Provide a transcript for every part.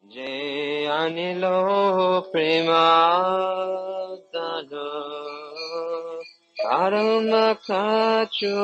Jai Anilo Premadano Karma Kacho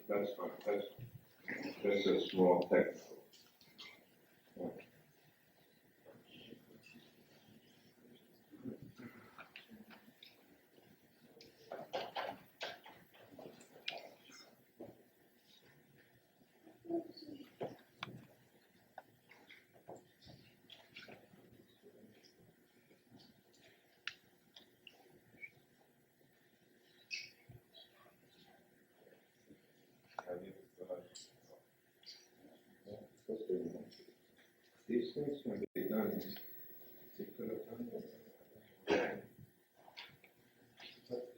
That's fine. That's a small technical. These things can be done. You could have done it. But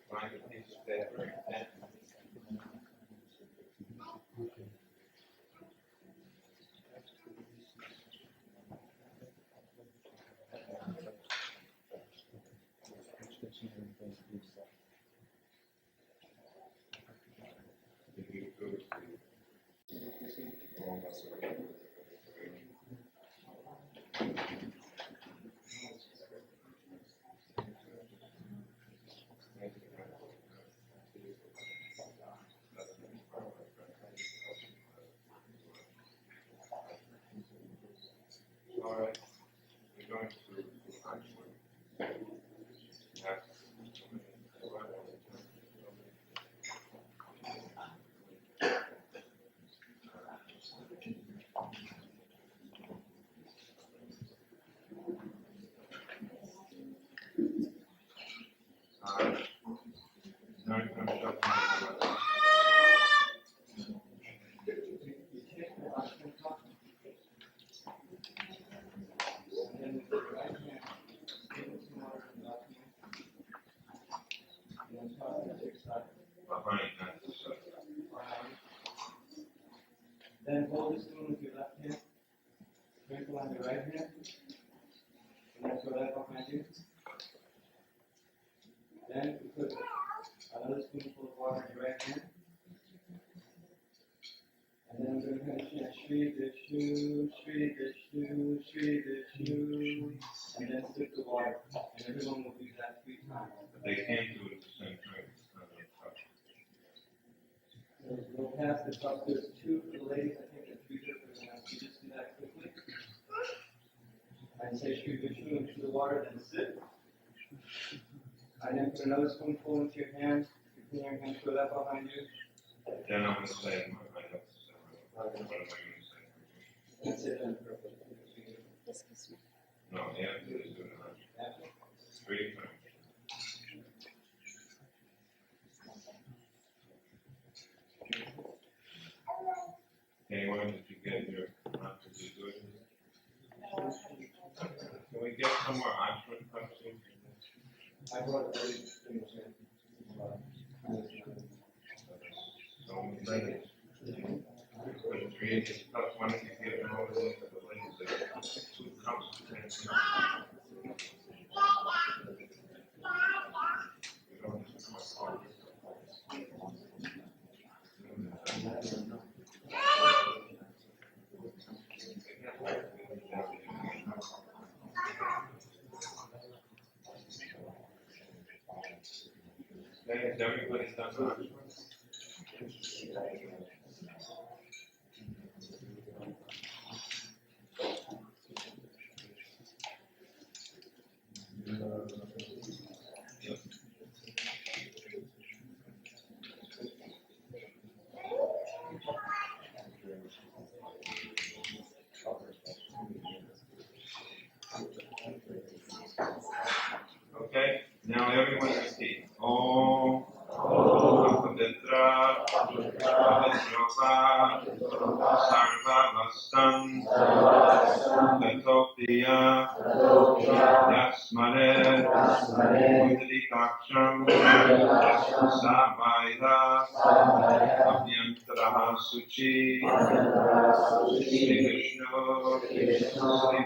Find a piece of paper and pen. If you go to all right, we're going to actually have Then hold the spoon with your left hand, sprinkle on your right hand, and then throw that behind you. Then you put another spoonful of water in your right hand. And then I'm going to chant Shri Vishnu, Shri Vishnu, Shri Vishnu, and then sip the water. And everyone will do that 3 times. But they can't do it at the same time. It's not a touch. So we'll pass this up. There's 2 for the ladies, I think, and 3 for the men. So you just do that quickly. And say Shri Vishnu into the water, then sip. And then put another spoonful into your hand. You clean your hand, throw that behind you. Then I'm going to say, I have to say, what am I going to say? That's it then. No, the answer is doing it. 3 times. Anyone, did you get your answer to do it? Can we get some more answering questions? I brought the things in. So many ladies. But 3 is tough. Why don't you give them over there to the ladies? There's 2 cups of tea. We don't need to much water. Okay, has everybody done that? Okay, now everyone repeat. Om Pavitra Pavitropa Sarvavastam Gatoptiya Yasmane Mudrikaksham Savaida Abhyantraha Suchi Sri Vishnu Sri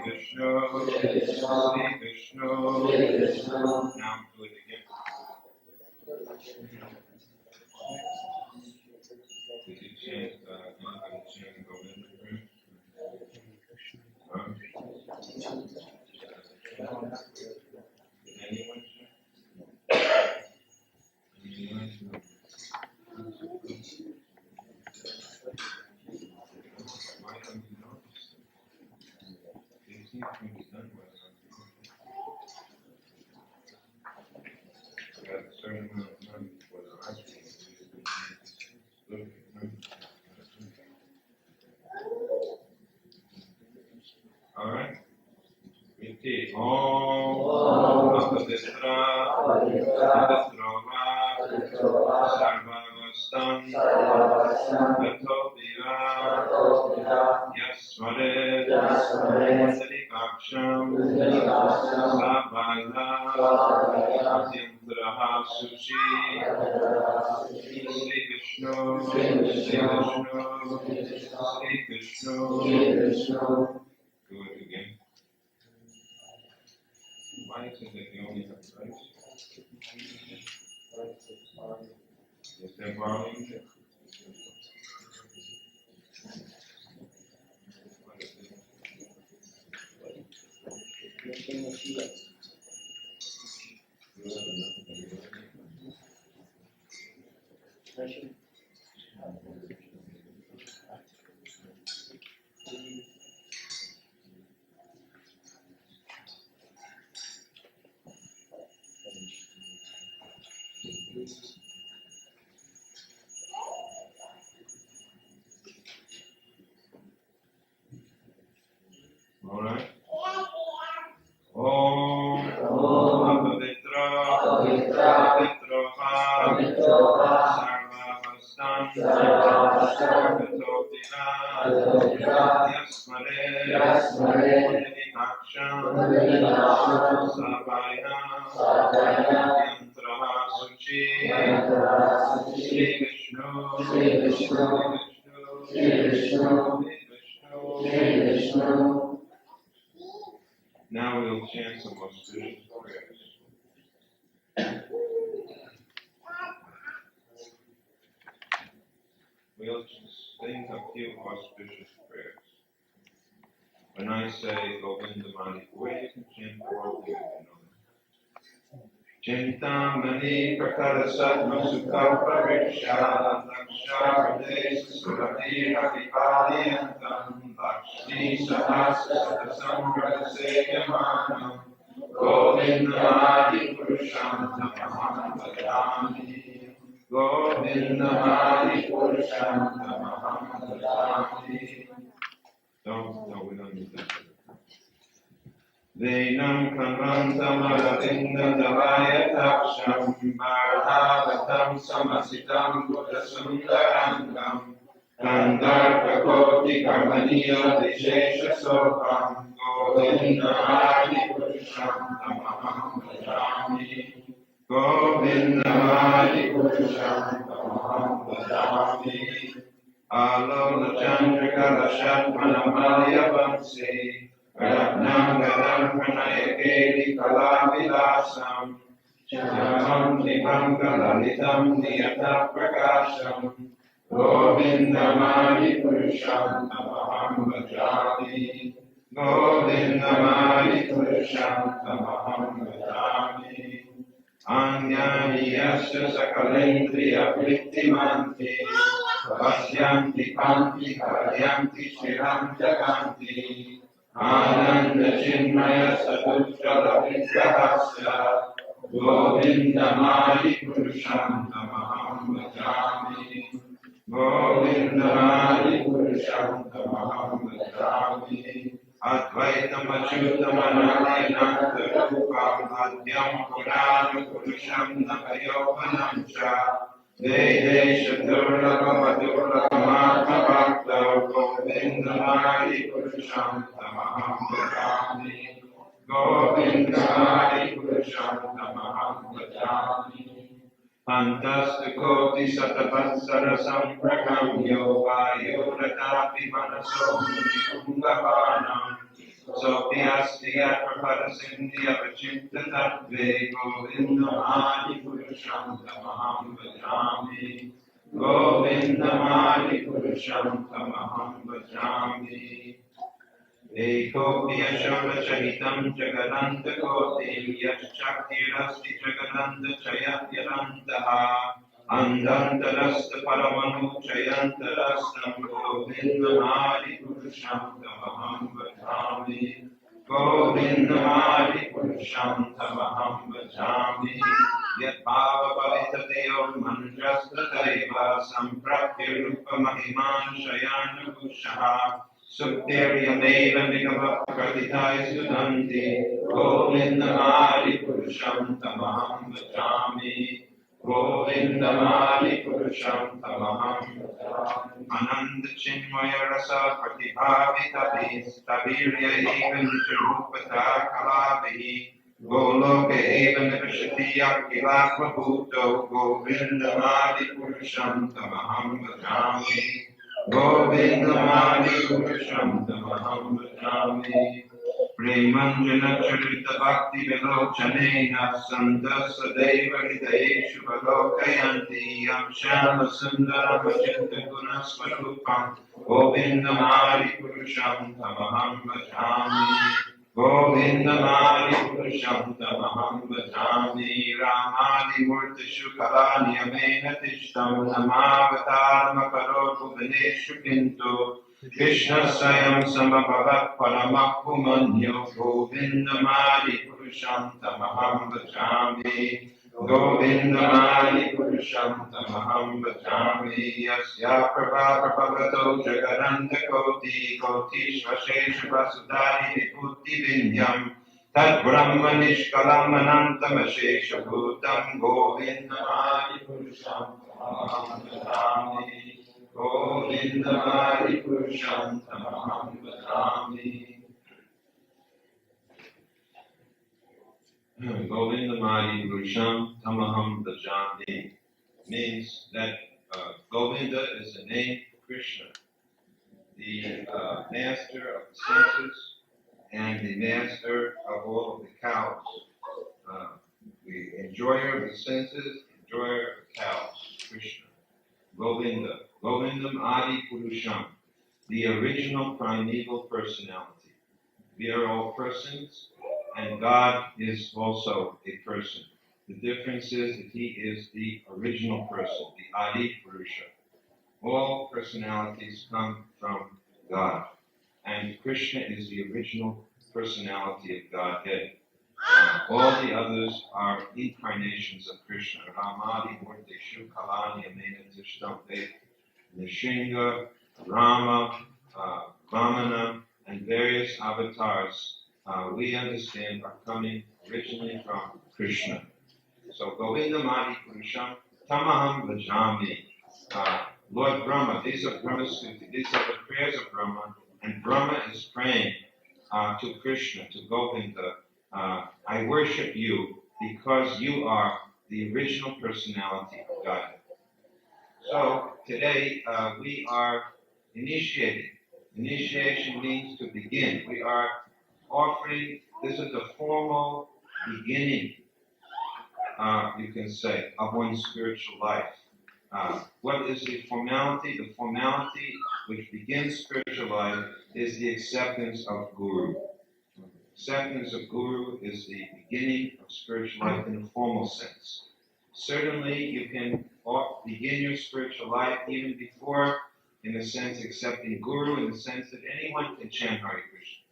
Vishnu Sri Vishnu. Now do it again. Did you chant anybody chant Govinda? Did anyone chant? Anyone? Why haven't you noticed? These things can be done by Pavitra Pavitro va Sarvavastam Gato Viva Yasvare Sarikaksham Sabhaya Adyantraha Sushi Sri Vishnu Sri Vishnu Do it again. Why is it that you only have rights? Is there volume? What is it? You have enough of everything. All right. Om Pavitra Pavitro va Sarvavastam Gatopina Yasmare Udinaksham Sabhaya Yantraha Suchi Sri Vishnu Now we'll chant some auspicious prayers. We'll sing a few auspicious prayers. When I say Govinda Mani, where you can chant the whole thing, you know. Chintamani Prakara Satma Sukapa Riksha Laksha Pradesh Surati Hakipaliyantam Lakshmi Sahasa Satasambhara Seyamanam Govindamadi Purusham Tamaham Bhajami Govindamadi Purusham Tamaham Bhajami. No, we don't need that. Venam Kanvantam Aravindam Davaya Taksham Bharavatam Samasitam Buddhasundarangam Kandarpakoti Karmaniya Vishesha Sopam Govindamadi Purusham Tamaham Bhajami Govindamadi Purusham Tamaham Bhajami Alona Chandrika Lashat Manamalya Vansi Ratnam Gadam Pranayakeli Kalavilasam Chidamam Nibam Galalitam Niyata Prakasham Govindamadi Purusham Tamaham Bhajami Govindamadi Purusham Tamaham Bhajami Anyani Yasya Sakalendriya Prittimanti Vasyanti Kanti Karyanti Shiram Jaganti Ananda Chinmaya Saduchala Vigrahasya Govindamadi Purusham Tamaham Bhajami Govindamadi Purusham Tamaham Bhajami Advaitam Achyutam Anandananda Rupam Adyam Purana Purusham Navayopanam Cha Vedesha Durlabha Durlabhamatma Bhakta Govindamadi Purusham Tamaham Bhajami Govindamadi Purusham Tamaham Bhajami Antastukoti Satavatsara Samprakamyo Vayuratapi Manaso Mungapanam Sopyastya Prapadasindhya Vachinta Tattve Govindamadi Purusham Tamaham Bhajami Govindamadi Purusham Tamaham Bhajami Ekopya Shavachahitam Jagananta Kotim Yashchaktirasti Jagananta Chayatyarantaha Andantarasta Paramanu Chayantarastam Govindamadi Purusham Tamaham Bhajami Govindamadi Purusham Tamaham Bhajami Yat Bhava Pavitadeyo Mandrasta Daiva Samprapya Rupa Mahiman Shayana Pushaha Superiameva Nigavakraditaya Sudanti Govindamadi Purusham Tamaham Vajami Govindamadi Purusham Tamaham Vajami Ananda Chinmaya Rasa Pratibhavitavis Tavirya Even Nitharupata Kalavihi Goloka Even Nivashati Akilakva Bhuto Govindamadi Purusham Tamaham Vajami Govindamadi Purusham Tamaham Vajami Premanjana Charita Bhakti Vilochanena Santa Sadeva Hridayeshu Valokayanti Yam Shama Sundara Machinta Guna Swarupam Govindamadi Purusham Tamaham Vajami Govindamadi Purusham Tamaham Vajami Ramadi Murtishu Kalani Amena Tishtam Namavatarma Karo Bhuvaneshu Pinto Krishna Sayam Samabhavat Paramapumanyo Govindamadi Purusham Tamaham Vajami Govindamadi Purusham Tamaham Vajami Yasya Prabhavato Jagaranda Koti Koti Shvashesha Vasudari Vibhuti Vinyam Tad Brahma Nishkalam Anantam Ashesha Bhutam Govindamadi Purusham Tamaham Vajami Govindamadi Purusham Tamaham Vajami. Govindamadi Purusham Tamaham Vajami means that Govinda is the name for Krishna, the master of the senses and the master of all of the cows. The enjoyer of the senses, enjoyer of the cows, Krishna. Govinda. Govindam Adi Purusham, the original primeval personality. We are all persons, and God is also a person. The difference is that He is the original person, the Adi Purusha. All personalities come from God, and Krishna is the original personality of Godhead. All the others are incarnations of Krishna. Ramadi Murtishu Kalani Amena Tishtampe Nishinga, Rama, Vamana, and various avatars we understand are coming originally from Krishna. So Govindamadi Purusham Tamaham Vajami. Lord Brahma, these are Brahma's stuti, these are the prayers of Brahma, and Brahma is praying to Krishna, to Govinda. I worship you because you are the original personality of God. So today we are initiating. Initiation means to begin. We are offering, this is the formal beginning, you can say, of one's spiritual life. What is the formality? The formality which begins spiritual life is the acceptance of Guru. Acceptance of Guru is the beginning of spiritual life in a formal sense. Certainly, you can begin your spiritual life even before, in a sense, accepting Guru, in the sense that anyone can chant Hare Krishna.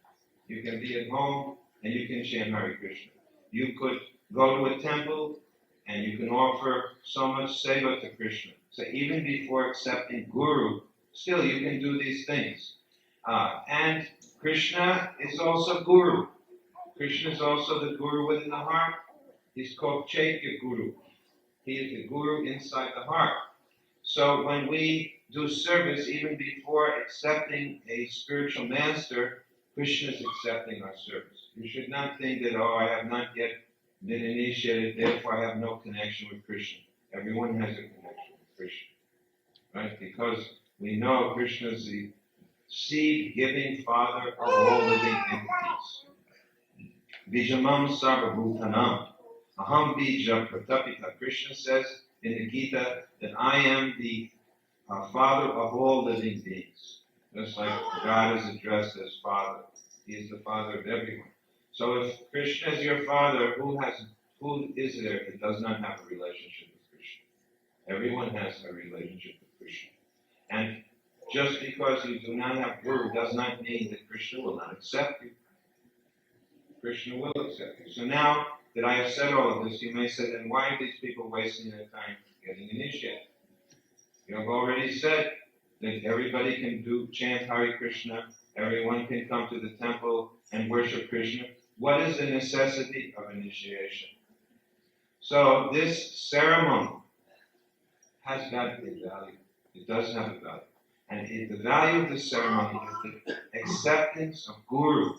You can be at home and you can chant Hare Krishna. You could go to a temple and you can offer so much seva to Krishna. So even before accepting Guru, still you can do these things. And Krishna is also Guru. Krishna is also the Guru within the heart. He's called Chaitya Guru. He is the Guru inside the heart. So when we do service, even before accepting a spiritual master, Krishna is accepting our service. You should not think that, I have not yet been initiated, therefore I have no connection with Krishna. Everyone has a connection with Krishna. Right? Because we know Krishna is the seed-giving father of all living entities. Bijamam sarvabhutanam. Aham bija pratapita. Krishna says in the Gita that I am the father of all living beings. Just like God is addressed as Father. He is the father of everyone. So if Krishna is your father, who is there that does not have a relationship with Krishna? Everyone has a relationship with Krishna. And just because you do not have Guru does not mean that Krishna will not accept you. Krishna will accept you. So now that I have said all of this, you may say, then why are these people wasting their time getting initiated? You have already said that everybody can chant Hare Krishna, everyone can come to the temple and worship Krishna. What is the necessity of initiation? So this ceremony has got a value. It does have a value. And the value of the ceremony is the acceptance of Guru.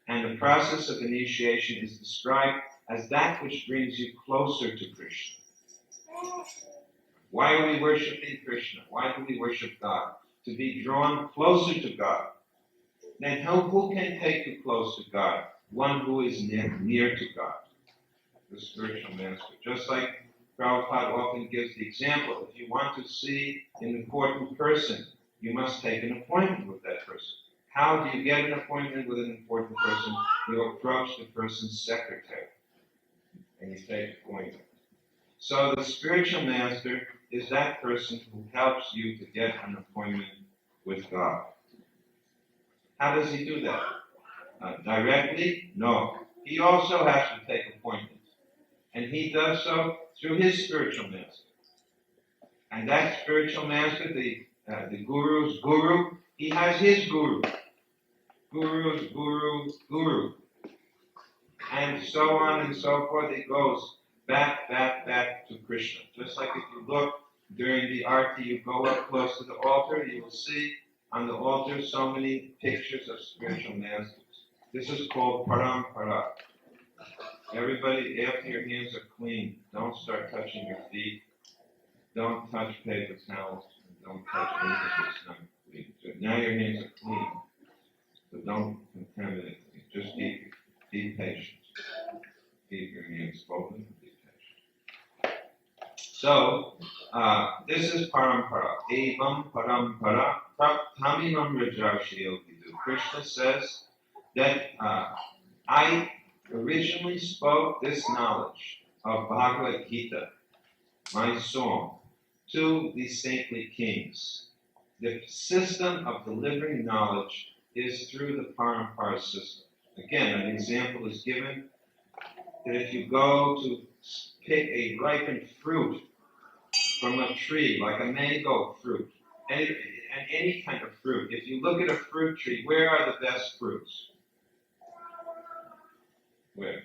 And the process of initiation is described as that which brings you closer to Krishna. Why are we worshiping Krishna? Why do we worship God? To be drawn closer to God. Then who can take you close to God? One who is near to God. The spiritual master. Just like Prabhupada often gives the example, if you want to see an important person, you must take an appointment with that person. How do you get an appointment with an important person? You approach the person's secretary and you take an appointment. So the spiritual master is that person who helps you to get an appointment with God. How does he do that? Directly? No. He also has to take appointments. And he does so through his spiritual master. And that spiritual master, the guru's guru, he has his guru. Guru's guru. And so on and so forth. It goes back to Krishna. Just like if you look during the arti, you go up close to the altar, you will see on the altar so many pictures of spiritual masters. This is called parampara. Everybody, after your hands are clean, don't start touching your feet. Don't touch paper towels. And don't touch anything that's not clean. So now your hands are clean, but don't contaminate them. Just be patient. Keep your hands open and be patient. So, this is parampara. Evam parampara praptamimam rajarshil vidu. Krishna says that I originally spoke this knowledge of Bhagavad Gita, my song, to the saintly kings. The system of delivering knowledge is through the parampara system. Again, an example is given that if you go to pick a ripened fruit from a tree, like a mango fruit, and any kind of fruit, if you look at a fruit tree, where are the best fruits? Where?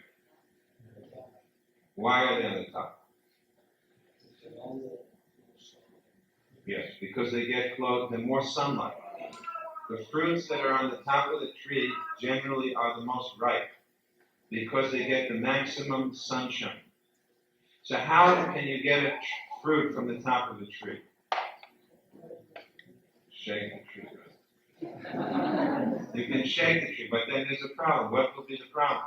Why are they on the top? Yes, because they get close, they're more sunlight. The fruits that are on the top of the tree generally are the most ripe because they get the maximum sunshine. So how can you get a fruit from the top of the tree? Shake the tree, right? You can shake the tree, but then there's a problem. What will be the problem?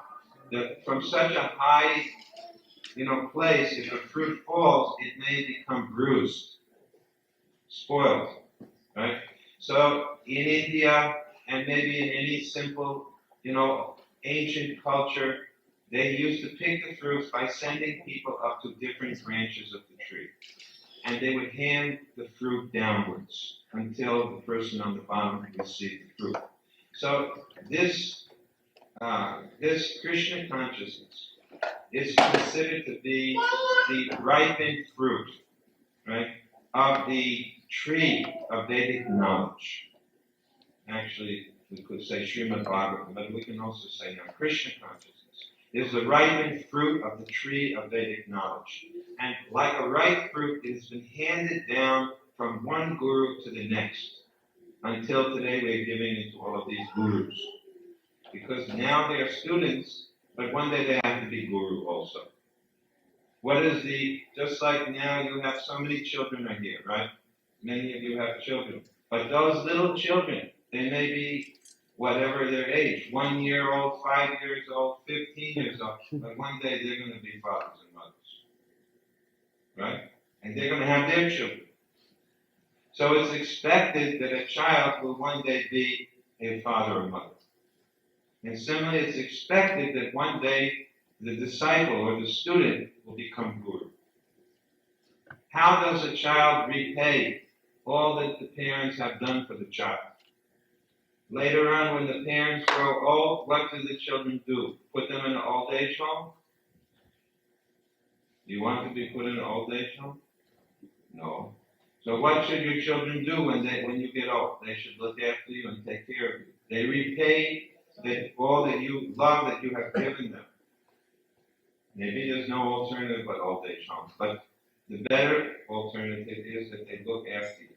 From such a high, place, if a fruit falls, it may become bruised, spoiled, right? So in India, and maybe in any simple, ancient culture, they used to pick the fruits by sending people up to different branches of the tree. And they would hand the fruit downwards until the person on the bottom received the fruit. So this Krishna consciousness is considered to be the ripened fruit, right, of the tree of Vedic knowledge. Actually, we could say Srimad Bhagavatam, but we can also say now Krishna consciousness is the ripened fruit of the tree of Vedic knowledge. And like a ripe fruit, it has been handed down from one guru to the next. Until today, we're giving it to all of these gurus. Because now they are students, but one day they have to be guru also. Just like now you have so many children are here, right? Many of you have children. But those little children, they may be whatever their age, 1 year old, 5 years old, 15 years old, but one day they're going to be fathers and mothers. Right? And they're going to have their children. So it's expected that a child will one day be a father or mother. And similarly, it's expected that one day the disciple or the student will become guru. How does a child repay all that the parents have done for the child? Later on, when the parents grow old, what do the children do? Put them in an old age home? You want to be put in an old age home? No. So what should your children do when you get old? They should look after you and take care of you. They repay all that you love that you have given them. Maybe there's no alternative but old age homes, but the better alternative is that they look after you.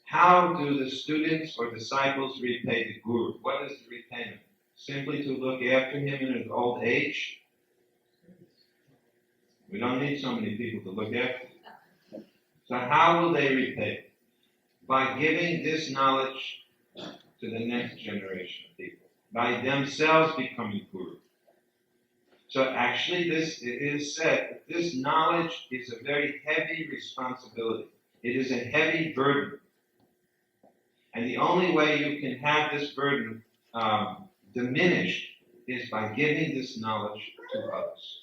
How do the students or disciples repay the guru? What is the repayment? Simply to look after him in his old age? We don't need so many people to look after him. So how will they repay? By giving this knowledge to the next generation of people. By themselves becoming guru. So actually it is said that this knowledge is a very heavy responsibility. It is a heavy burden. And the only way you can have this burden diminished is by giving this knowledge to others.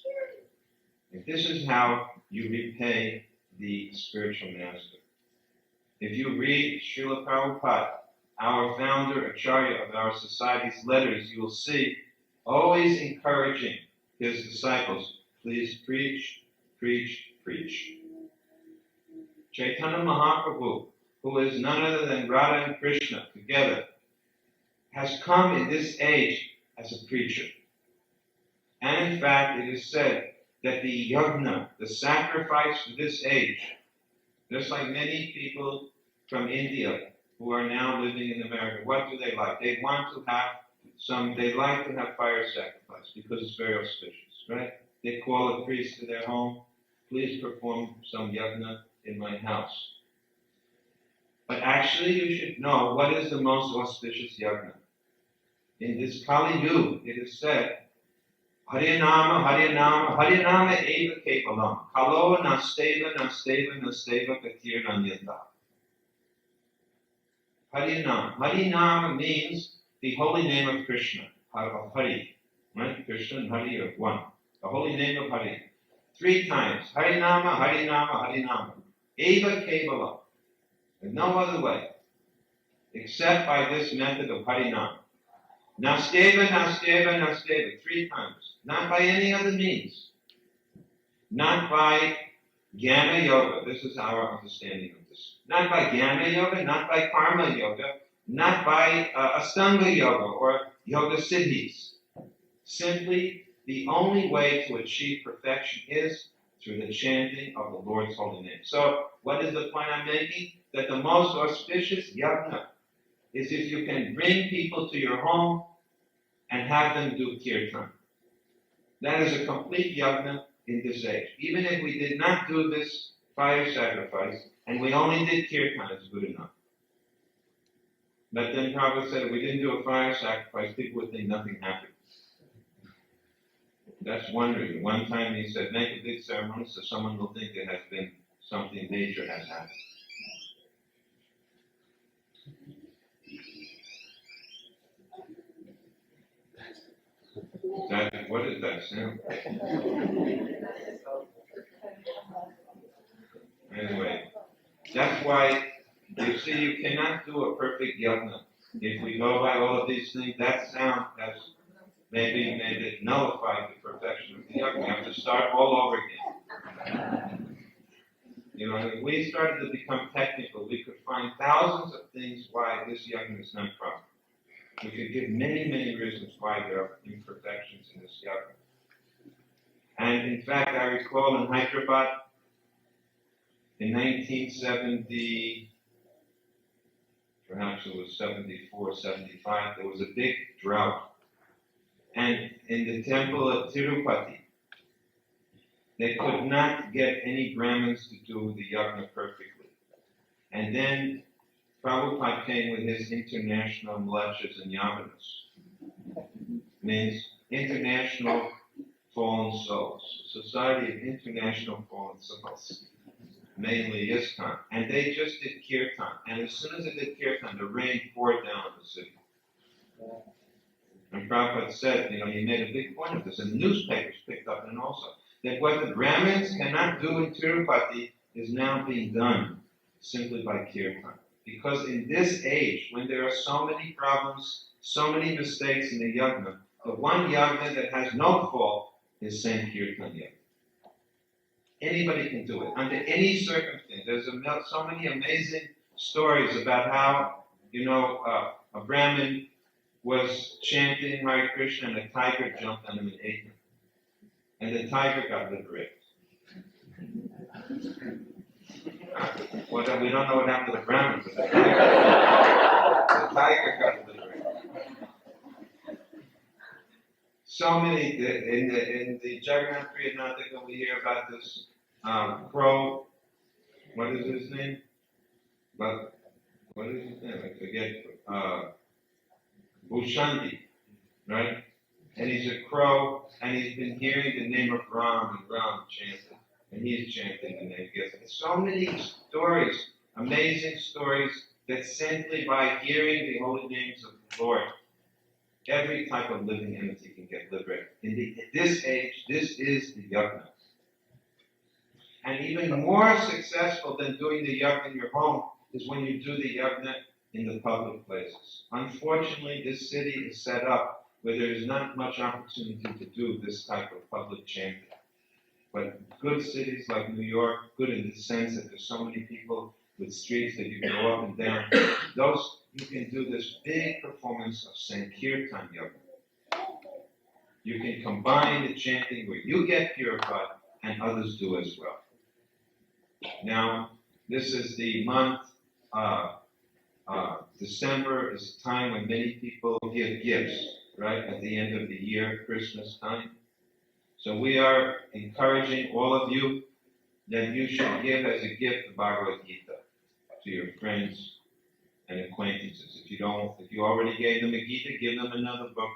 And this is how you repay the spiritual master. If you read Srila Prabhupada, our founder, Acharya of our society's letters, you will see always encouraging his disciples, please preach, preach, preach. Chaitanya Mahaprabhu, who is none other than Radha and Krishna together, has come in this age as a preacher. And in fact, it is said that the yajna, the sacrifice for this age, just like many people from India who are now living in America, what do they like? They like to have fire sacrifice because it's very auspicious, right? They call a priest to their home, please perform some yajna in my house. But actually you should know what is the most auspicious yajna. In this Kali Yuga, it is said, Harinama, Harinama, Harinama eva kevalam, kalo nasteva, nasteva, nasteva katir nanyata. Harinama. Harinama means the holy name of Krishna, of Hari. Right? Krishna and Hari are one. The holy name of Hari. 3 times. Harinama, Harinama, Harinama. Eva kevalam. There's no other way except by this method of Harinama. Nasteva, Nasteva, Nasteva, 3 times. Not by any other means. Not by Jnana Yoga. This is our understanding of this. Not by Jnana Yoga, not by Karma Yoga, not by Astanga Yoga or Yoga Siddhis. Simply, the only way to achieve perfection is through the chanting of the Lord's holy name. So, what is the point I'm making? That the most auspicious yajna is if you can bring people to your home and have them do kirtan. That is a complete yajna in this age. Even if we did not do this fire sacrifice and we only did kirtan, it's good enough. But then Prabhupada said if we didn't do a fire sacrifice, people would think nothing happened. That's one reason. One time he said, make a big ceremony so someone will think there has been something major has happened. What is that sound? Anyway, that's why you see you cannot do a perfect yajna. If we go by all of these things, that sound has maybe made it nullified the perfection of the yajna. We have to start all over again. You know, if we started to become technical, we could find thousands of things why this yajna is not proper. We could give many, many reasons why there are imperfections in this yajna. And in fact, I recall in Hyderabad, in 1970, perhaps it was 74, 75, there was a big drought. And in the temple of Tirupati, they could not get any Brahmins to do the yajna perfectly. And then Prabhupada came with his international mlechas and yavanas. Means international fallen souls. Society of international fallen souls. Mainly ISKCON. And they just did kirtan. And as soon as they did kirtan, the rain poured down on the city. And Prabhupada said, you know, he made a big point of this, and the newspapers picked up on it also, that what the Brahmins cannot do in Tirupati is now being done simply by kirtan. Because in this age, when there are so many problems, so many mistakes in the yajna, the one yajna that has no fault is saying kirtan yajna. Anybody can do it under any circumstance. There's so many amazing stories about how, a Brahmin was chanting Hare Krishna and a tiger jumped on him and ate him. And the tiger got liberated. Well, then we don't know what happened to the Brahmin, but the tiger got liberated. So many, in the Jagannath Priyanataka, we hear about this crow. What is his name? But what is his name? I forget. Bhushanti, right? And he's a crow, and he's been hearing the name of Ram and Ram chanted, and he's chanting the name. So many stories, amazing stories, that simply by hearing the holy names of the Lord, every type of living entity can get liberated. At this age, this is the yajna. And even more successful than doing the yajna in your home is when you do the yajna in the public places. Unfortunately, this city is set up where there is not much opportunity to do this type of public chanting. But good cities like New York, good in the sense that there's so many people with streets that you go up and down, those you can do this big performance of Sankirtan Yoga. You can combine the chanting where you get purified and others do as well. Now, this is the month, December is a time when many people give gifts, right, at the end of the year, Christmas time. So we are encouraging all of you that you should give as a gift the Bhagavad Gita to your friends and acquaintances. If you already gave them a Gita, give them another book.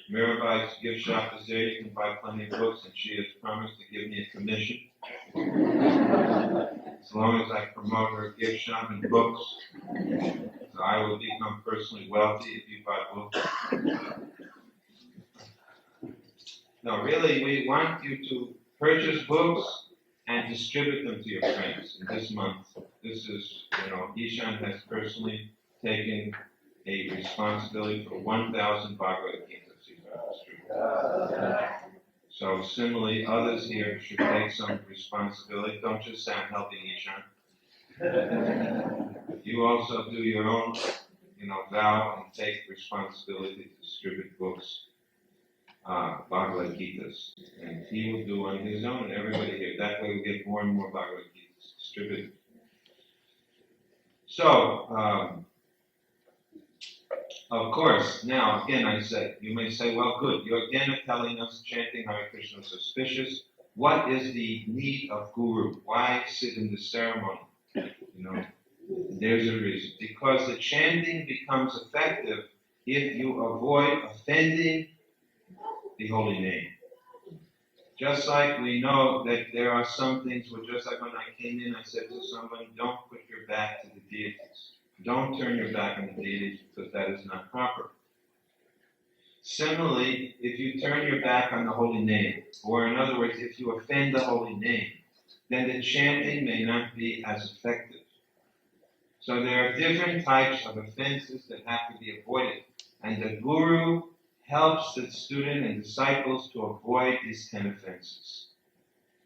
Mirabai's gift shop is there. You can buy plenty of books, and she has promised to give me a commission. As long as I promote her gift shop and books, so I will become personally wealthy if you buy books. No, really, we want you to purchase books and distribute them to your friends in this month. This is, Ishan has personally taken a responsibility for 1,000 Bhagavad Gitas he's going to distribute. So similarly, others here should take some responsibility. Don't just say I'm helping Ishan. You also do your own, vow and take responsibility to distribute books, Bhagavad Gitas. And he will do on his own, and everybody here. That way we get more and more Bhagavad Gitas distributed. So, of course, now again I say, you may say, well, good, you again are telling us chanting Hare Krishna is suspicious. What is the need of Guru? Why sit in the ceremony? There's a reason. Because the chanting becomes effective if you avoid offending the holy name. Just like we know that there are some things where, just like when I came in, I said to someone, don't put your back to the deities. Don't turn your back on the deities, because that is not proper. Similarly, if you turn your back on the holy name, or in other words, if you offend the holy name, then the chanting may not be as effective. So there are different types of offenses that have to be avoided. And the Guru helps the student and disciples to avoid these 10 offenses.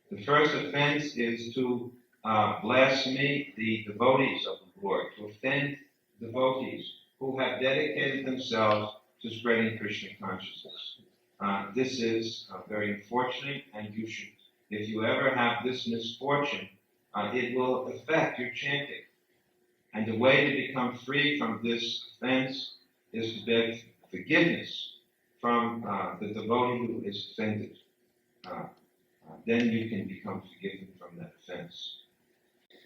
The first offense is to blaspheme the devotees of the Lord, to offend devotees who have dedicated themselves to spreading Krishna consciousness. This is very unfortunate, and you should, if you ever have this misfortune, it will affect your chanting. And the way to become free from this offense is to beg forgiveness from the devotee who is offended. Then you can become forgiven from that offense.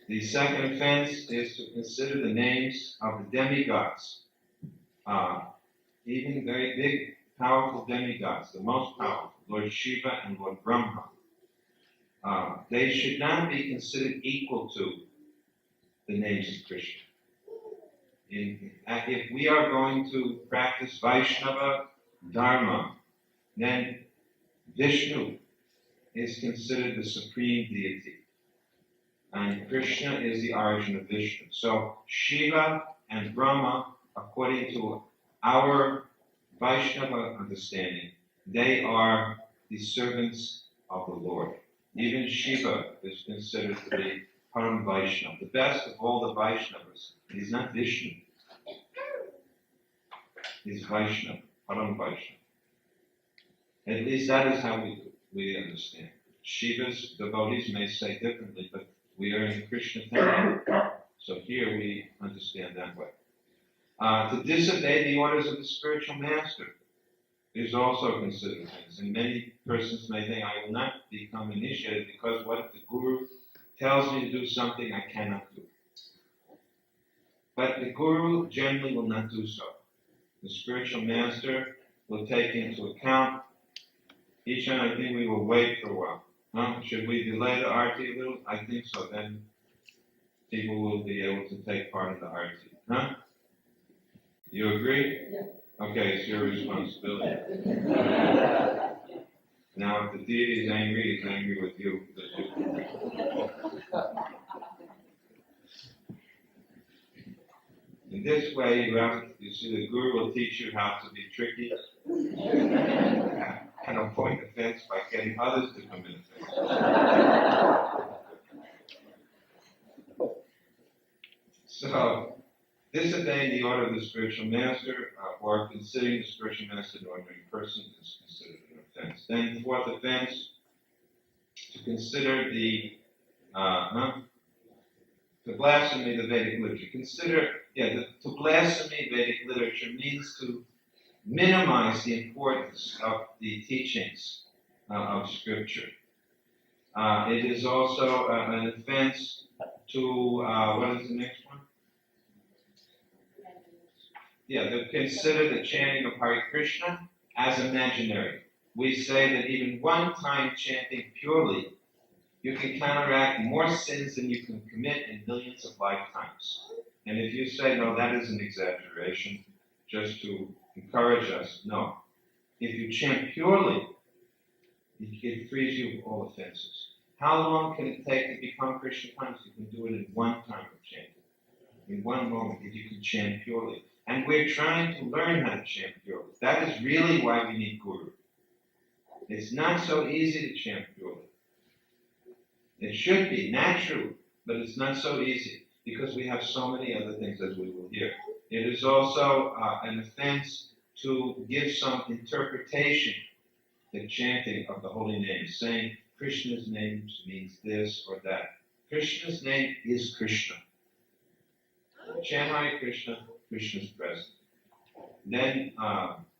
The second offense is to consider the names of the demigods, even very big, powerful demigods, the most powerful, Lord Shiva and Lord Brahma. They should not be considered equal to the names of Krishna. If we are going to practice Vaishnava Dharma, then Vishnu is considered the supreme deity. And Krishna is the origin of Vishnu. So Shiva and Brahma, according to our Vaishnava understanding, they are the servants of the Lord. Even Shiva is considered to be Param Vaishnava, the best of all the Vaishnavas. He's not Vishnu. He's Vaishnava, Param Vaishnava. At least that is how we understand. Shiva's devotees may say differently, but we are in Krishna temple. So here we understand that way. To disobey the orders of the spiritual master is also considered offense. And many persons may think, I will not become initiated because what if the guru tells me to do something I cannot do? But the guru generally will not do so. The spiritual master will take into account each and I think we will wait for a while. Huh? Should we delay the arti a little? I think so. Then people will be able to take part in the arti. Huh? You agree? Yeah. Okay, it's your responsibility. Now, if the deity is angry, he's angry with you. In this way, you see, the guru will teach you how to be tricky and avoid offense by getting others to commit offense. So, disobeying the order of the spiritual master or considering the spiritual master an ordinary person is considered an offense. Then, the fourth offense, to consider to blaspheme the Vedic literature. To blaspheme Vedic literature means to minimize the importance of the teachings of Scripture. It is also an offense to, what is the next one? To consider the chanting of Hare Krishna as imaginary. We say that even one time chanting purely, you can counteract more sins than you can commit in millions of lifetimes. And if you say, no, that is an exaggeration, just to encourage us, no. If you chant purely, it frees you of all offenses. How long can it take to become Krishna conscious? You can do it in one time of chanting. In one moment, if you can chant purely. And we're trying to learn how to chant purely. That is really why we need Guru. It's not so easy to chant purely. It should be natural, but it's not so easy because we have so many other things as we will hear. It is also an offense to give some interpretation, the chanting of the holy names, saying Krishna's name means this or that. Krishna's name is Krishna. Chant Hare Krishna, Krishna's present. Then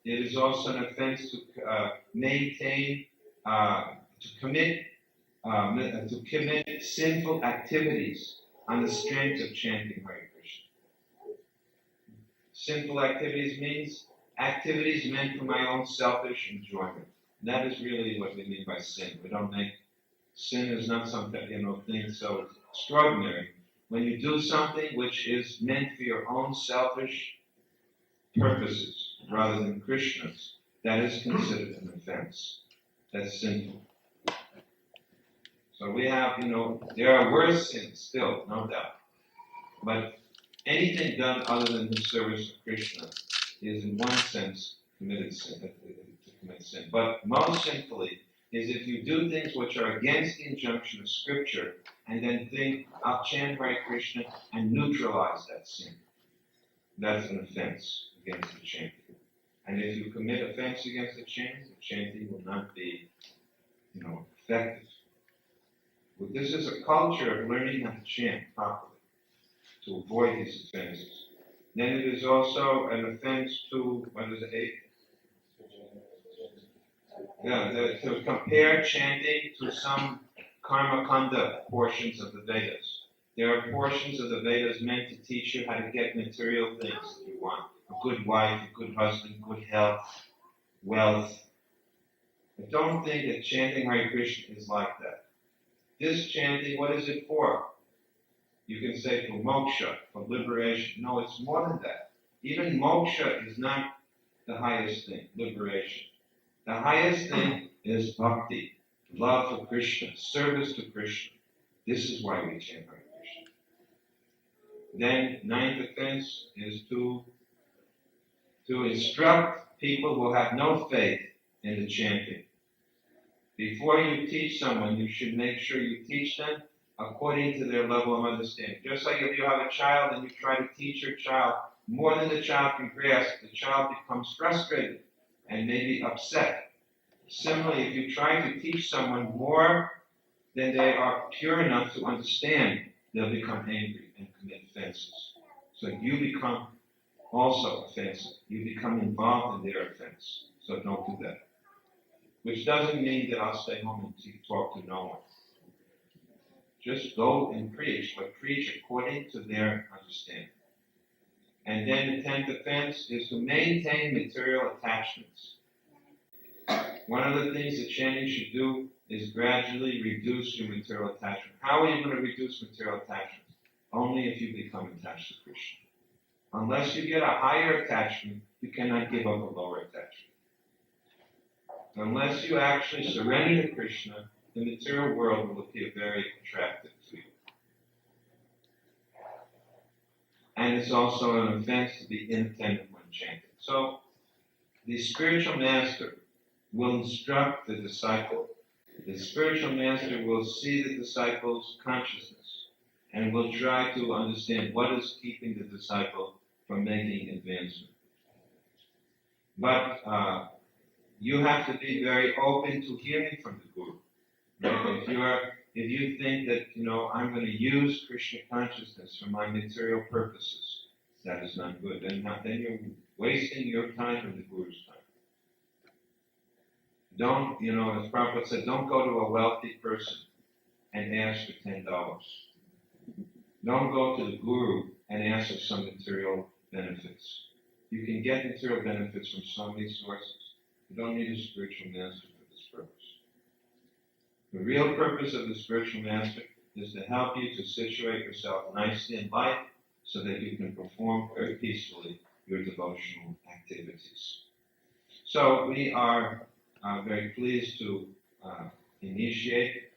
it is also an offense to maintain, to commit sinful activities on the strength of chanting Hare Krishna. Sinful activities means activities meant for my own selfish enjoyment. That is really what we mean by sin. We don't make sin is not something, thing so extraordinary. When you do something which is meant for your own selfish purposes rather than Krishna's, that is considered an offense. That's sinful. So we have, there are worse sins still, no doubt. But anything done other than the service of Krishna is in one sense committed sin, to commit sin. But most sinfully is if you do things which are against the injunction of Scripture and then think, I'll chant Hare Krishna and neutralize that sin. That's an offense against the chanting. And if you commit offense against the chanting will not be, effective. But this is a culture of learning how to chant properly, to avoid these offenses. Then it is also an offense to, to compare chanting to some karma kanda portions of the Vedas. There are portions of the Vedas meant to teach you how to get material things that you want. A good wife, a good husband, good health, wealth. But don't think that chanting Hare Krishna is like that. This chanting, what is it for? You can say for moksha, for liberation. No, it's more than that. Even moksha is not the highest thing, liberation. The highest thing is bhakti, love for Krishna, service to Krishna. This is why we chant Hare Krishna. Then, ninth offense is to instruct people who have no faith in the chanting. Before you teach someone, you should make sure you teach them according to their level of understanding. Just like if you have a child and you try to teach your child more than the child can grasp, the child becomes frustrated and maybe upset. Similarly, if you try to teach someone more than they are pure enough to understand, they'll become angry and commit offenses. So you become also offensive. You become involved in their offense. So don't do that. Which doesn't mean that I'll stay home and talk to no one. Just go and preach, but preach according to their understanding. And then the 10th offense is to maintain material attachments. One of the things that chanting should do is gradually reduce your material attachment. How are you going to reduce material attachment? Only if you become attached to Krishna. Unless you get a higher attachment, you cannot give up a lower attachment. Unless you actually surrender to Krishna, the material world will appear very attractive to you. And it's also an offense to be inattentive when chanting. So, the spiritual master will instruct the disciple. The spiritual master will see the disciple's consciousness and will try to understand what is keeping the disciple from making advancement. But you have to be very open to hearing from the Guru. Right? If you think that, I'm going to use Krishna consciousness for my material purposes, that is not good. Then you're wasting your time and the Guru's time. Don't, as Prabhupada said, don't go to a wealthy person and ask for $10. Don't go to the Guru and ask for some material benefits. You can get material benefits from so many sources. You don't need a spiritual master for this purpose. The real purpose of the spiritual master is to help you to situate yourself nicely in life so that you can perform very peacefully your devotional activities. So we are very pleased to initiate.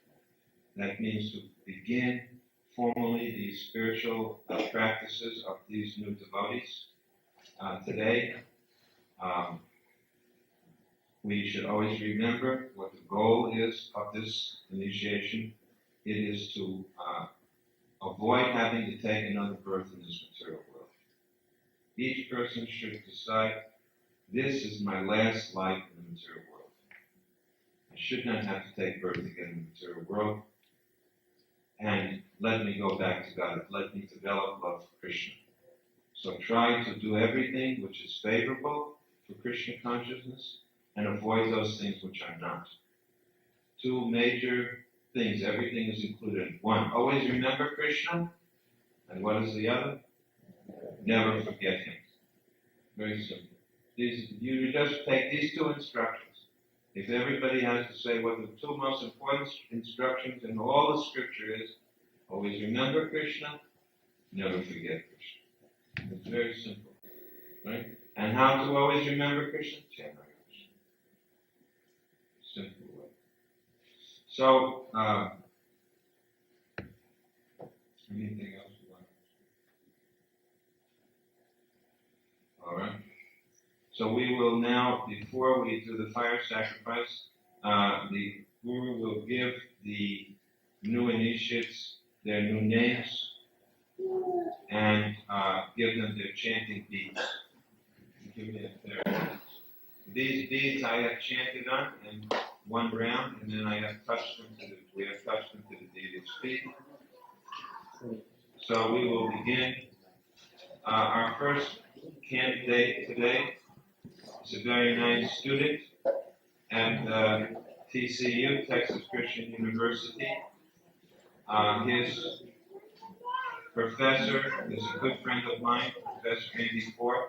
That means to begin formally the spiritual practices of these new devotees. Today, we should always remember what the goal is of this initiation. It is to avoid having to take another birth in this material world. Each person should decide, this is my last life in the material world. I should not have to take birth again in the material world. And let me go back to God. Let me develop love for Krishna. So try to do everything which is favorable for Krishna consciousness and avoid those things which are not. Two major things, everything is included. One, always remember Krishna. And what is the other? Never forget him. Very simple. You just take these two instructions. If everybody has to say what the two most important instructions in all the scripture is, always remember Krishna, never forget Krishna. It's very simple, right? And how to always remember Krishna? Chant Krishna. Simple way. So, anything else you want? All right. So we will now, before we do the fire sacrifice, the Guru will give the new initiates their new names and give them their chanting beads. Give me these beads I have chanted on in one round, and then we have touched them to the deity's feet. So we will begin. Our first candidate today is a very nice student at TCU, Texas Christian University. His professor is a good friend of mine, Professor Andy Ford.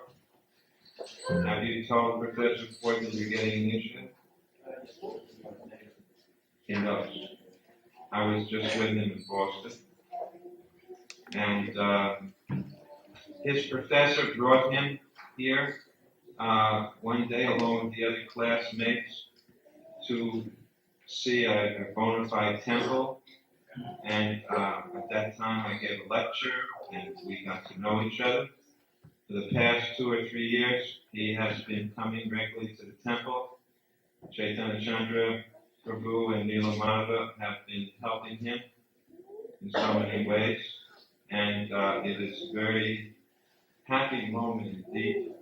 Have you told Professor Ford that you're getting initiative? He knows. I was just with him in Boston. And his professor brought him here one day along with the other classmates to see a bona fide temple. And at that time I gave a lecture and we got to know each other. For the past 2 or 3 years, he has been coming regularly to the temple. Chaitanya Chandra Prabhu and Nilamada have been helping him in so many ways, and it is a very happy moment indeed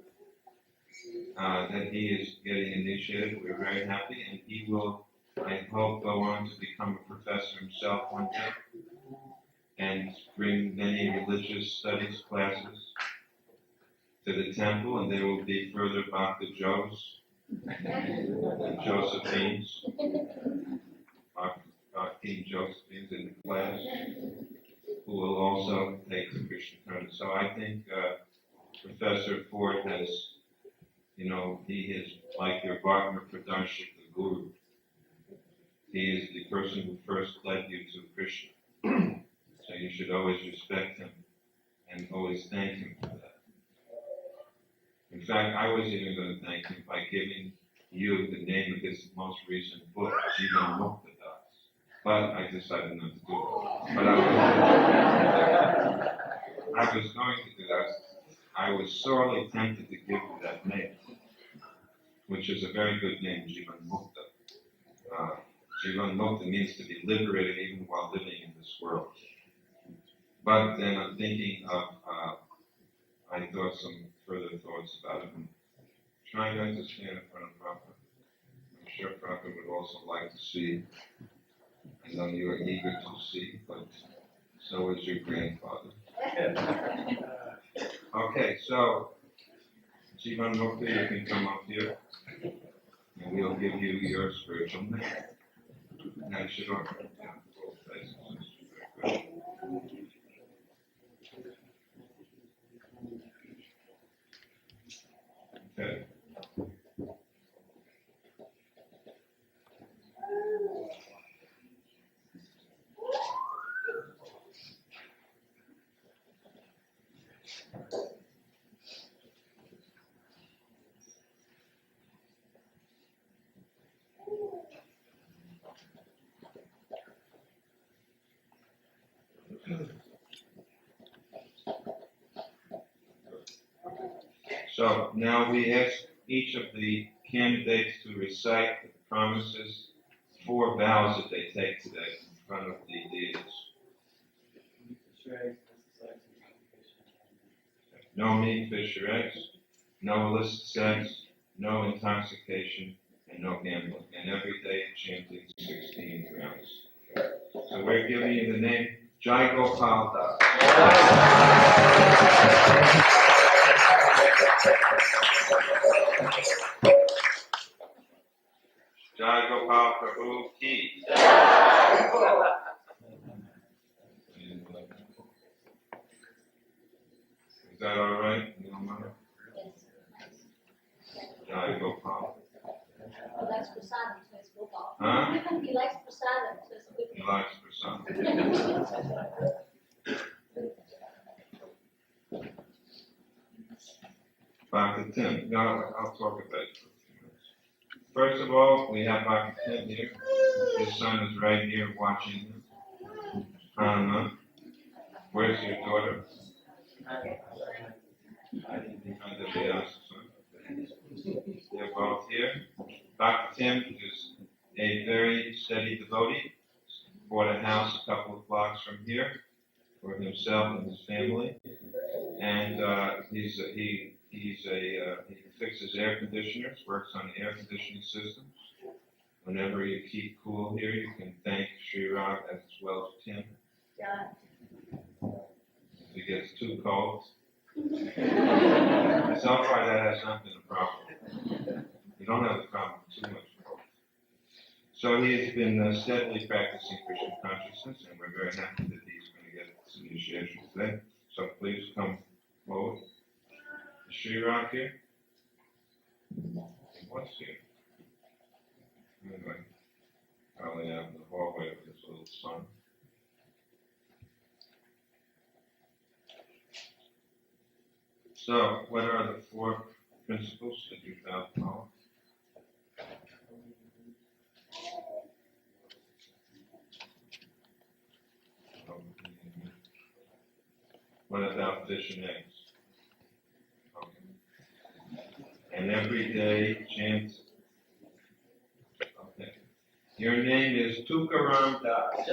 that he is getting initiated. We're very happy, and he will, I hope, go on to become a professor himself one day and bring many religious studies classes to the temple, and there will be further Bhakti Joes and Josephines, Bhakti Josephines in the class, who will also take the Krishna Consciousness. So I think Professor Ford has, he is like your Bhakti Pradarshik, the Guru. He is the person who first led you to Krishna. So you should always respect him and always thank him for that. In fact, I was even going to thank him by giving you the name of his most recent book, Jivan Mukta Das. But I decided not to do it. But I was going to do that. I was sorely tempted to give you that name, which is a very good name, Jivan Mukta. Jivan Mukta means to be liberated even while living in this world. But then I'm thinking of, I thought some further thoughts about it. I'm trying to understand in front of Prabhupada. I'm sure Prabhupada would also like to see. I know you are eager to see, but so is your grandfather. Okay, so Jivan Mukta, you can come up here, and we'll give you your spiritual name. Now you should offer it down to both faces. Okay. So now we ask each of the candidates to recite the promises, 4 vows that they take today in front of the deities. No meat, fish, or eggs, no illicit sex, no intoxication, and no gambling. And every day chanting 16 rounds. So we're giving you the name Jai Gopal Das. Jai Gopal Prabhu Ki. Is that all right? Jai Gopal. He likes prasadam, so it's Gopal. Huh? He likes prasadam, so it's good. He likes prasadam. Bhakti Tim. No, I'll talk about it for a few minutes. First of all, we have Bhakti Tim here. His son is right here watching him. Where's your daughter? They're both here. Bhakti Tim is a very steady devotee. Bought a house a couple of blocks from here for himself and his family. And he fixes air conditioners, works on air conditioning systems. Whenever you keep cool here, you can thank Sri Rag as well as Tim. Yeah. If it gets too cold. So far that has not been a problem. You don't have a problem with too much cold. So he has been steadily practicing Krishna consciousness, and we're very happy that he's going to get this initiation today. So please come forward. Is Sri Rag here? What's here? Anyway, probably out in the hallway with his little son. So, what are the 4 principles that you found follow? What about fish and eggs? Okay. And every day chant. Okay. Your name is Tukaram Das.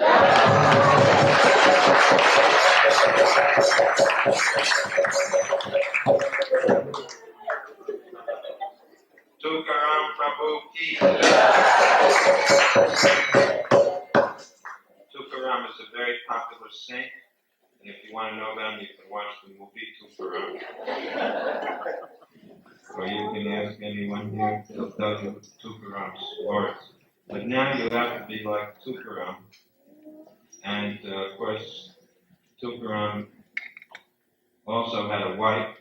Tukaram Prabhu Ki. Tukaram is a very popular saint, and if you want to know them, you can watch the movie Tukaram. Or you can ask anyone here, they'll tell you Tukaram's stories. But now you have to be like Tukaram. And of course, Tukaram also had a wife,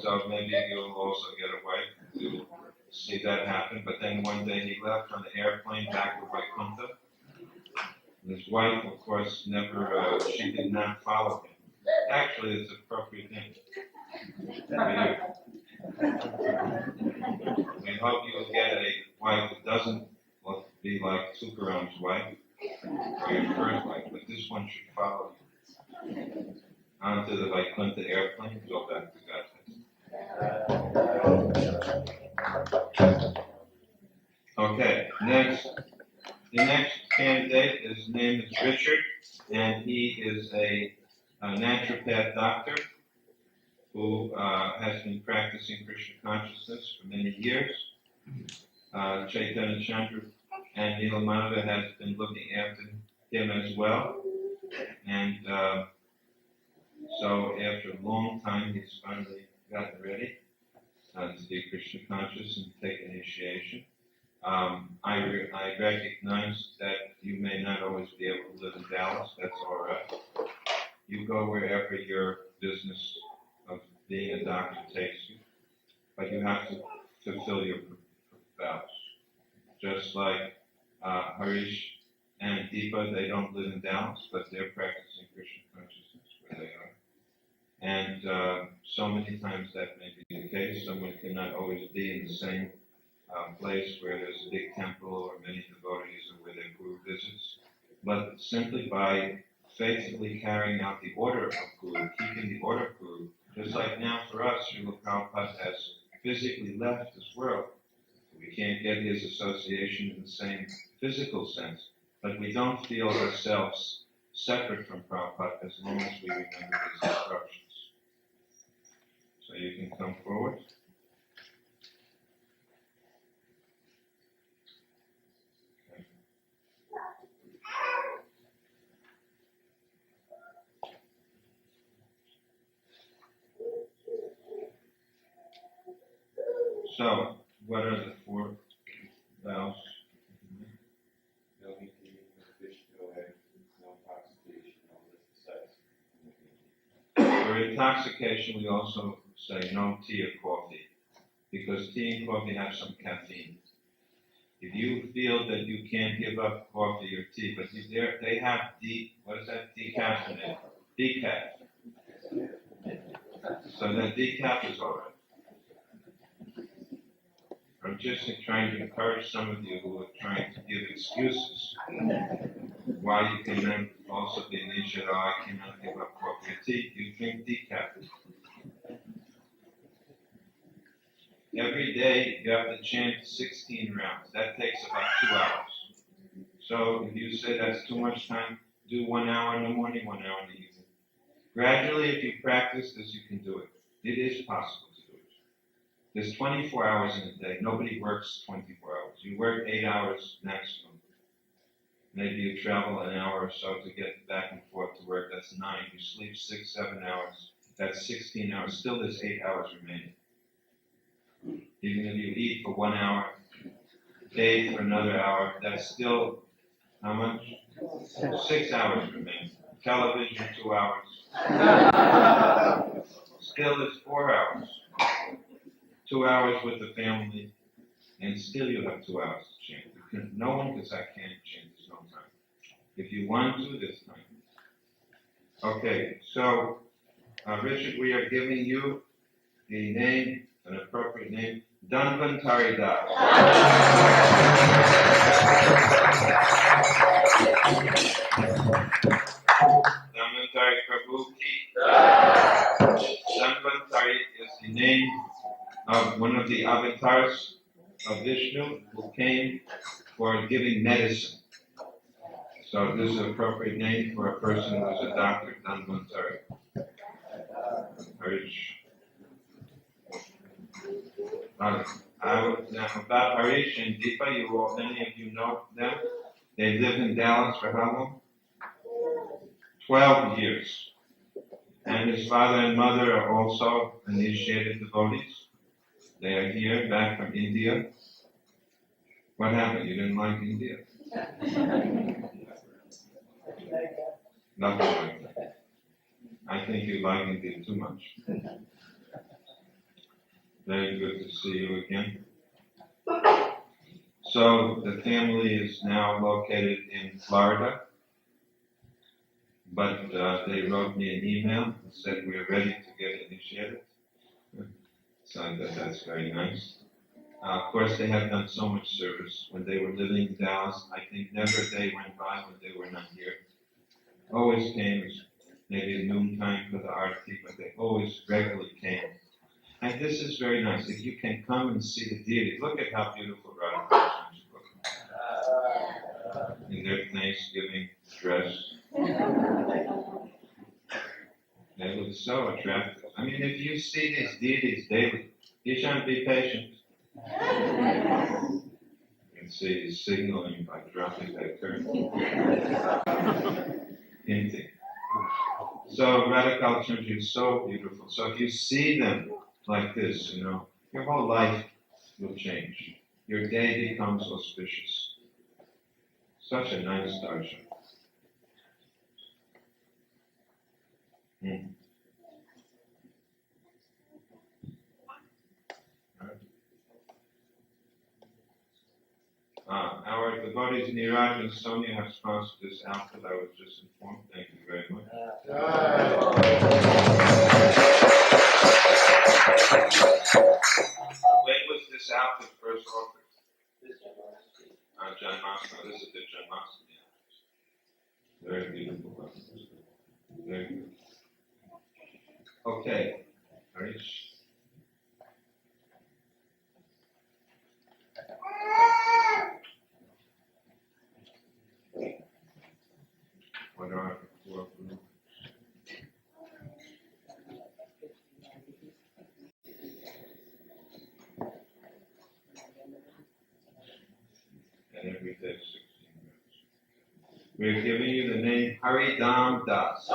so maybe you'll also get a wife to see that happen. But then one day he left on the airplane back to Vaikuntha. His wife, of course, never, she did not follow him. Actually, it's an appropriate thing. We hope you will get a wife that doesn't be like Tukaram's wife, or your first wife, but this one should follow you onto the Vaikuntha airplane and go back to Godhead. Okay, next. The next candidate, his name is Richard, and he is a naturopath doctor who has been practicing Krishna Consciousness for many years. Chaitanya Chandra and Nilamanda has been looking after him as well. And so after a long time, he's finally gotten ready to be Krishna conscious and take initiation. I recognize that you may not always be able to live in Dallas. That's all right. You go wherever your business of being a doctor takes you. But you have to fulfill your vows. Just like Harish and Deepa, they don't live in Dallas, but they're practicing Krishna consciousness where they are. And so many times that may be the case. Someone cannot always be in the same place where there's a big temple or many devotees or where their guru visits. But simply by faithfully carrying out the order of guru, keeping the order of guru, just like now for us, Srila Prabhupada has physically left this world. We can't get his association in the same physical sense, but we don't feel ourselves separate from Prabhupada as long as we remember his instructions. So you can come forward. Okay. So, what are the four vows? No eating, no fish, no eggs, no intoxication, no illicit sex. For intoxication, we also say no tea or coffee, because tea and coffee have some caffeine. If you feel that you can't give up coffee or tea, but they have decaffeinated? Decaf. So that decaf is all right. I'm just trying to encourage some of you who are trying to give excuses why you cannot also be initiated. Oh, I cannot give up coffee or tea. You drink decaf. Every day you have to chant 16 rounds. That takes about 2 hours. So if you say that's too much time, do 1 hour in the morning, 1 hour in the evening. Gradually, if you practice this, you can do it. It is possible to do it. There's 24 hours in a day. Nobody works 24 hours. You work 8 hours maximum. Maybe you travel an hour or so to get back and forth to work. That's 9. You sleep 6, 7 hours. That's 16 hours. Still, there's 8 hours remaining. Even if you eat for 1 hour, bathe for another hour, that's still how much? 6 hours remaining. Television, 2 hours. Still, it's 4 hours. 2 hours with the family, and still you have 2 hours to chant. No one can say, I can't chant, there's no time. If you want to, there's time. Okay, so, Richard, we are giving you the name, an appropriate name, Dhanvantari Das. Dhanvantari Prabhu Ki. Dhanvantari is the name of one of the avatars of Vishnu who came for giving medicine. So this is an appropriate name for a person who is a doctor, Dhanvantari. Harish. Now about Harish and Deepa, many of you know them. They lived in Dallas for how long? 12 years. And his father and mother are also initiated devotees. They are here, back from India. What happened? You didn't like India? Nothing like that. I think you like India too much. Very good to see you again. So the family is now located in Florida, but they wrote me an email and said we're ready to get initiated. So that's very nice. Of course, they have done so much service. When they were living in Dallas, I think never a day went by when they were not here. Always came, maybe at noontime for the arati, but they always regularly came. And this is very nice. If you can come and see the deity, look at how beautiful Radha Krishna look in their Thanksgiving dress. They look so attractive. I mean, if you see these deities daily, you shouldn't be patient. You can see he's signaling by dropping that curtain. Hinting. So Radha Krishna is so beautiful. So if you see them like this, your whole life will change. Your day becomes auspicious. Such a nice darshan. Our devotees Niraj and Sonia have sponsored this outfit. I was just informed. Thank you very much. When was this outfit first offered? Janmashtami. This is the Janmashtami outfit. Very beautiful. Very good. Okay. Harish. What are the 4 groups? And every day 16 minutes. We're giving you the name Haridam Das.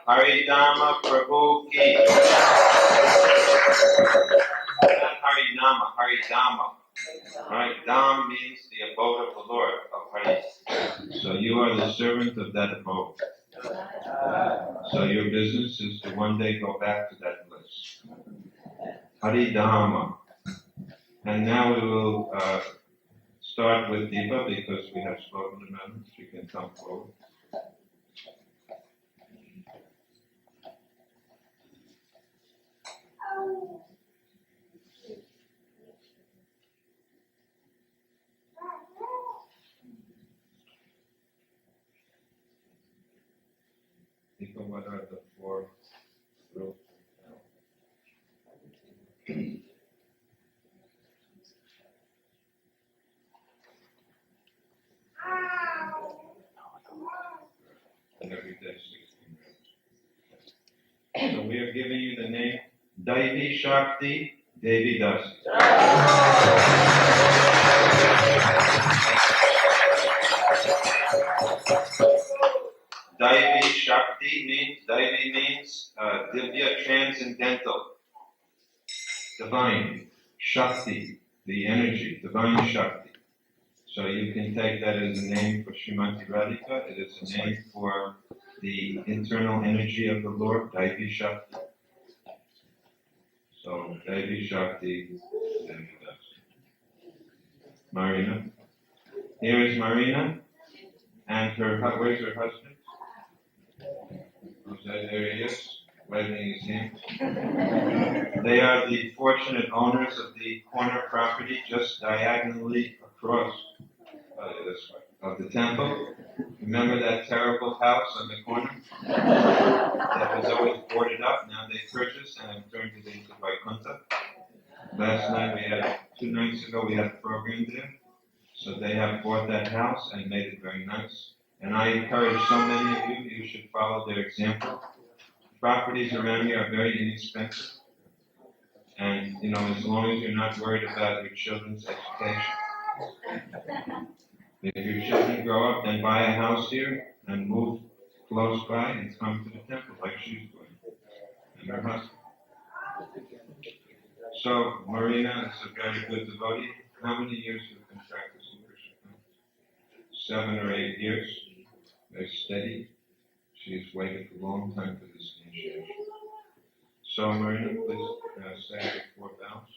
Haridama Prabhu Ki. Not Harinama, Haridama. Right? Dham means the abode of the Lord, of Hari. So you are the servant of that abode. So your business is to one day go back to that bliss. Haridama. And now we will start with Deepa because we have spoken about it. She can come forward. Deepa, what are the 4 groups? And every day 16 minutes. So we are giving you the name Daivi Shakti Devi Dasi. Daivi Shakti means Divya transcendental, divine, Shakti, the energy, divine Shakti. So you can take that as a name for Srimati Radhika. It is a name for the internal energy of the Lord, Daivi Shakti. So Daivi Shakti, Devi Dasi. Marina. Here is Marina, and where's her husband? There he is, waving his hand. They are the fortunate owners of the corner property just diagonally across this way, of the temple. Remember that terrible house on the corner? That was always boarded up. Now they purchased and have turned it into Vaikuntha. Last night 2 nights ago, we had a program there. So they have bought that house and made it very nice. And I encourage so many of you, you should follow their example. Properties around here are very inexpensive. And, as long as you're not worried about your children's education. If your children grow up, then buy a house here and move close by and come to the temple like she's doing. And her husband. So, Marina is a very good devotee. How many years have you been practicing Krishna consciousness? 7 or 8 years. Very steady. She's waited a long time for this initiation. So, Marina, please say the 4 vows.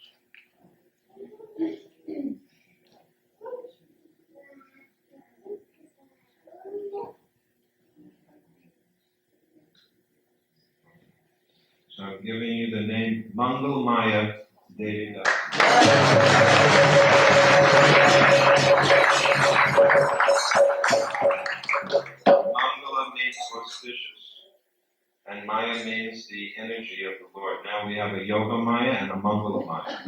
So I'm giving you the name Mangal Maya Devi Das. Mangala means auspicious, and Maya means the energy of the Lord. Now we have a Yoga Maya and a Mangala Maya.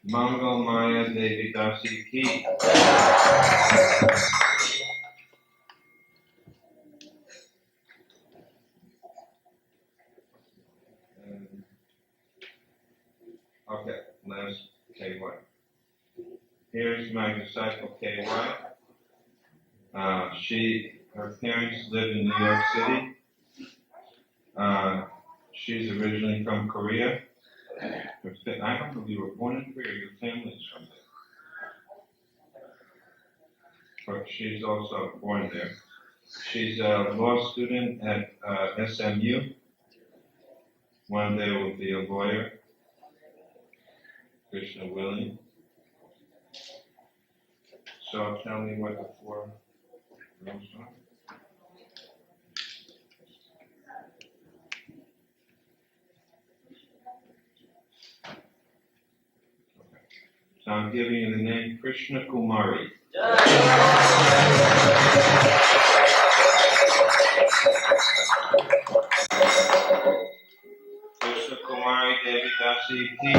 Mangal Maya Devi Dasi Ki. Okay, last KY. Here's my disciple KY. Her parents live in New York City. She's originally from Korea. I don't know if you were born in Korea, your family is from there. But she's also born there. She's a law student at SMU. One day will be a lawyer. Krishna willing. So tell me what the 4 rules are. So I'm giving you the name Krishna Kumari. Krishna Kumari Devi Dasi Ki.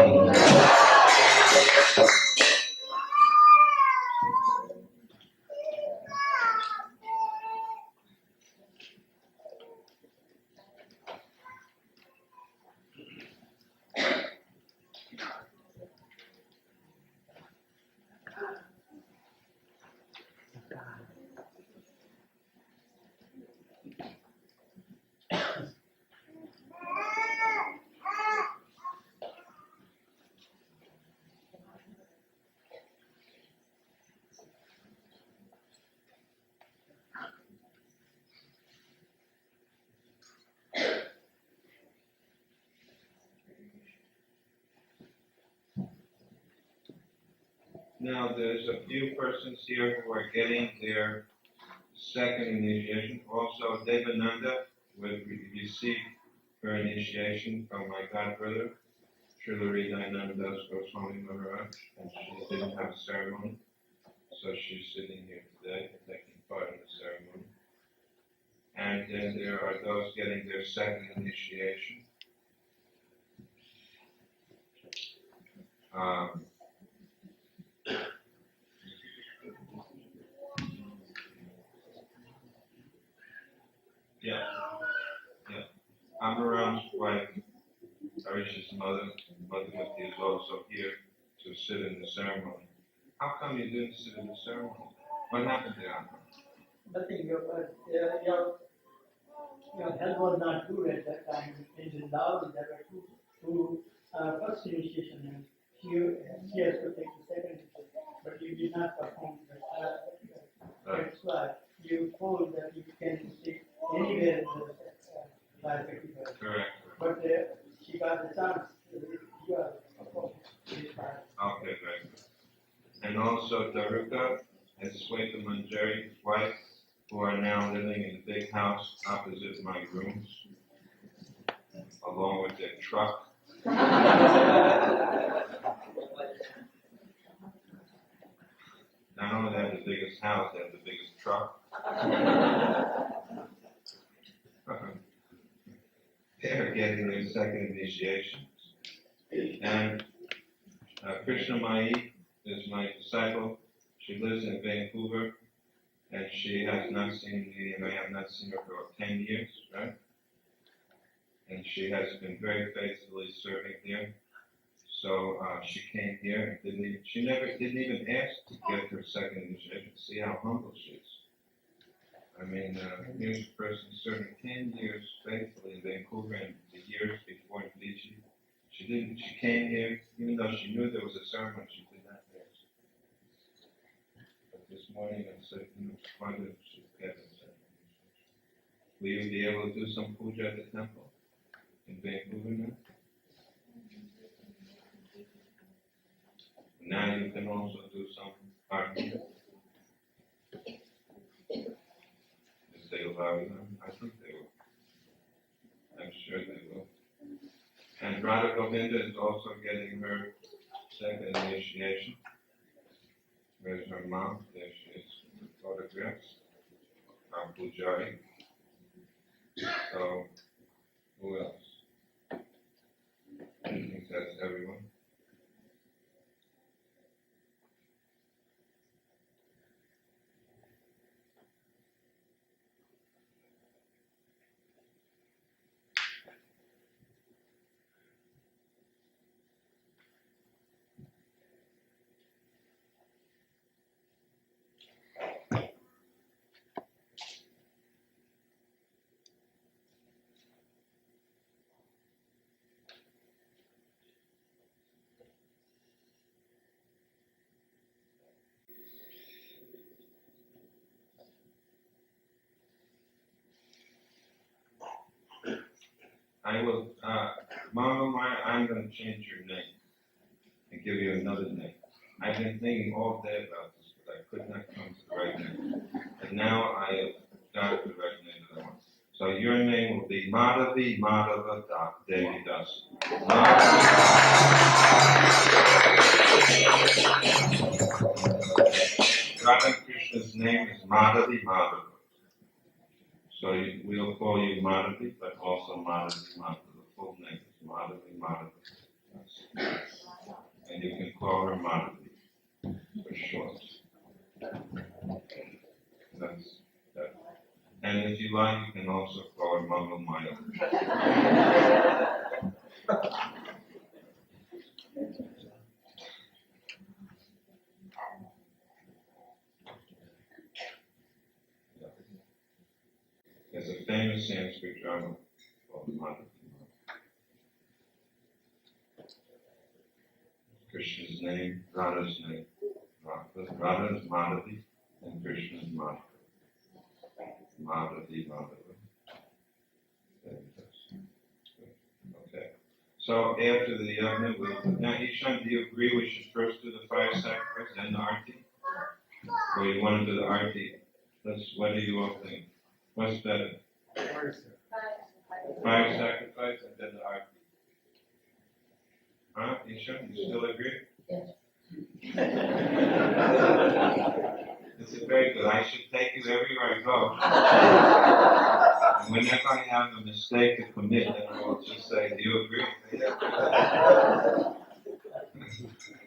Now there's a few persons here who are getting their second initiation. Also, Devananda would receive her initiation from my godbrother, Srila Hridayananda Goswami Maharaj, and she didn't have a ceremony, so she's sitting here today taking part in the ceremony. And then there are those getting their second initiation. Yeah. Amaram's wife, Harish's mother, Madhumati, is also here to sit in the ceremony. How come you didn't sit in the ceremony? What happened there, Amaram? Nothing. Your health was not good at that time. In Zimbabwe, there were two first initiation, and she has to take the second initiation, but you did not perform the That's why you told that you can take anywhere in the life sacrifice. Correct. But she got the chance. You are performing this part. Okay, very good. And also Daruka and Sweta Manjari's wife, who are now living in a big house opposite my rooms, along with their truck. biggest house, they have the biggest truck. They're getting their second initiation. And Krishna Mai is my disciple. She lives in Vancouver, and she has not seen me, and I have not seen her for 10 years, right? And she has been very faithfully serving here. So she came here and she never didn't even ask to get her second initiation. See how humble she is. I mean, here's a person serving 10 years faithfully in Vancouver and the years before in Fiji. She came here, even though she knew there was a ceremony, she did not ask. But this morning I said, why did she get a second initiation? Will you be able to do some puja at the temple in Vancouver now? Now you can also do some arti. If they allow you, I think they will. I'm sure they will. And Radha Govinda is also getting her second initiation. Where's her mom? There she is. The photographs. Our Pujari. So, who else? I think that's everyone. I will, Mama Maya, I'm going to change your name and give you another name. I've been thinking all day about this, but I could not come to the right name. And now I have got the right name that I want. So your name will be Madhavi Madhava Devi Das. Radha Krishna's name is Madhavi Madhava. So we'll call you Madhavi, but also Madhavi Madhava. The full name is Madhavi Madhava. And you can call her Madhavi for short. That's that. And if you like, you can also call her Mama Maya. There's a famous Sanskrit drama called Madhavi. Krishna's name, Radha's name. Radha's Madhavi, and Krishna's Madhava. Madhavi, Madhava. Okay. So after the yajna, now Ishan, do you agree we should first do the fire sacrifice, then the arti? Or you want to do the arti? What do you all think? What's better? Fire sacrifice and then the arti. Huh, Isha? You still agree? Yes. This is very good. I should take you everywhere I go. And whenever I have a mistake to commit, then I will just say, do you agree?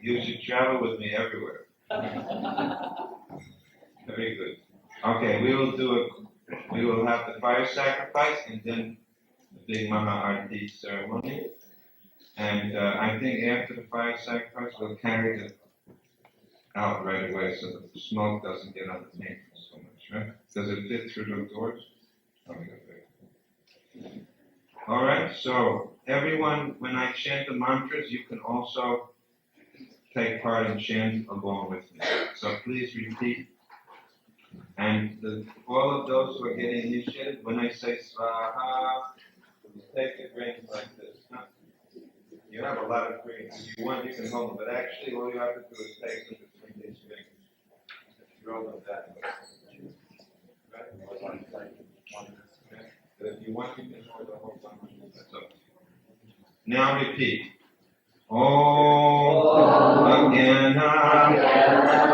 You should travel with me everywhere. Very good. Okay, we will have the fire sacrifice and then the big Maha Arati ceremony. And I think after the fire sacrifice, we'll carry it out right away so that the smoke doesn't get on the paint so much, right? Does it fit through the doors? Okay. All right, so everyone, when I chant the mantras, you can also take part and chant along with me. So please repeat. And all of those who are getting initiated, when I say swaha, take the grains like this. Huh? You have a lot of grains. If you want, you can hold them. But actually, all you have to do is take them between these fingers. Roll them that way. Right? But if you want, you can hold the whole bunch. That's up. Now repeat. Om Ajnana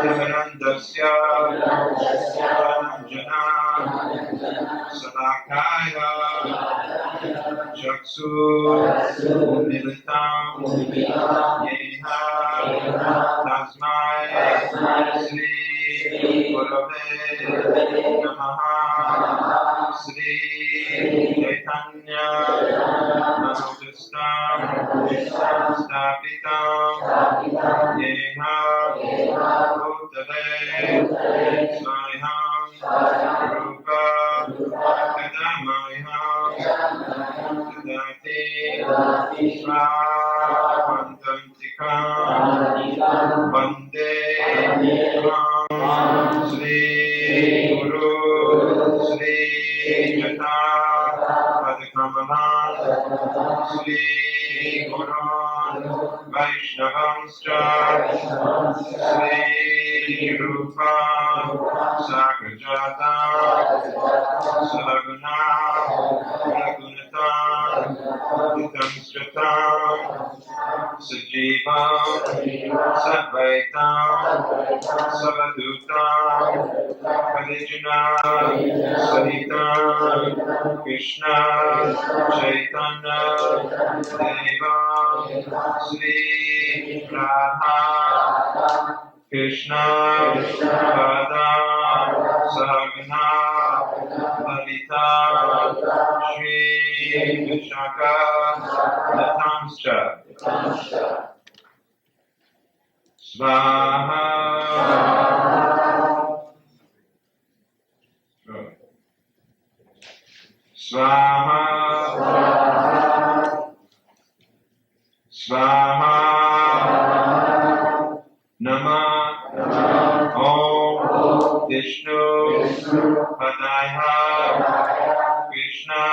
Timirandasya Shalakaya Chaksu Militam Yeha Tasmai Sri Gurave Namaha Sri Chaitanya Manodistam Stapitam Yeha Bhutale Swayam Rupa Kadamayam Dadati Swapantantikam Vande Mam Sri Guru Sri Jata Padakamalam Sri Guru Vaishnavamscha Sri Rupa Sagrajata Sahaguna Raghunathan Vitamstratam Sajivam Sadvaitam Savadutam Parijana Sahitam Krishna Chaitanya Devam Sri Radha Krishna Radha Sahagana Lalita Shri Vishaka Natamscha Svaha Svaha Svaha Namah Om Vishnu Padaya Krishna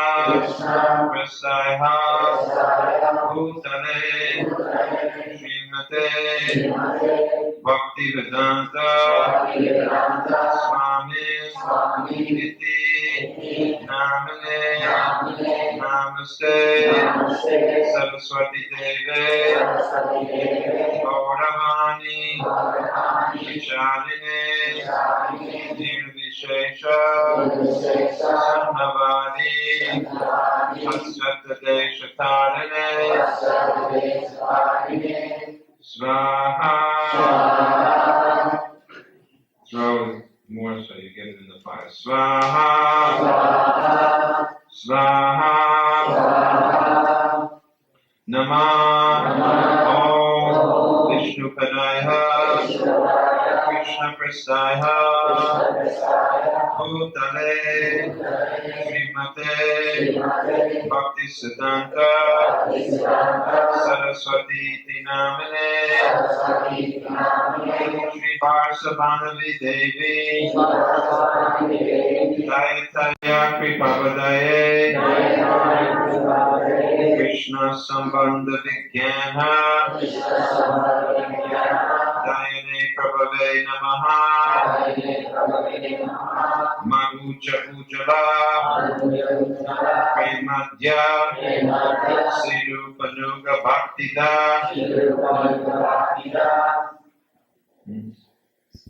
Prasaya Bhutale Srimate Bhaktivedanta Swami Iti Namane Namaste Saraswati Deve Gauravani Vichaline Nirvishesha Sannavadi Asvatadeshatarane Svaha. Throw more so you get it in the fire. Svaha. Svaha. Namah Om Vishnu Padaya Krishna Prasaya Bhutale Srimate Bhakti Siddhanta Saraswati Namane Shri Varsavanavi Devi Dayataya Kripavadaye Krishna Sambandha Vijnana Dayane Prabhave Namaha Magucha Ujala Premadya Sirupanuga Bhaktida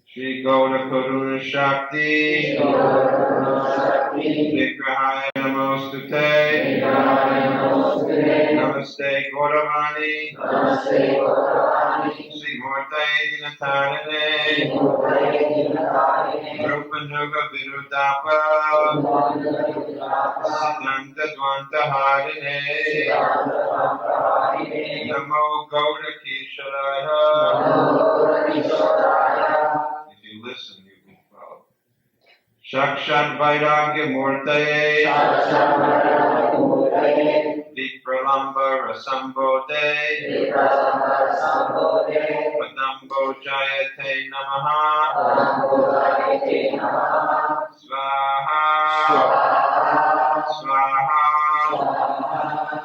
Shri Gaura Karuna Shakti Vigrahaya Namostute Namaste Gauravani Sri Morte Dinatarane Rupanuga Virudapa Siddhanta Dvanta Harine Namo Gaura Kisharaya. If you listen, you can follow. Shakshat Vairagya Murtaye Vipralamba Rasambode Padambo Jayate Namaha Svaha Svaha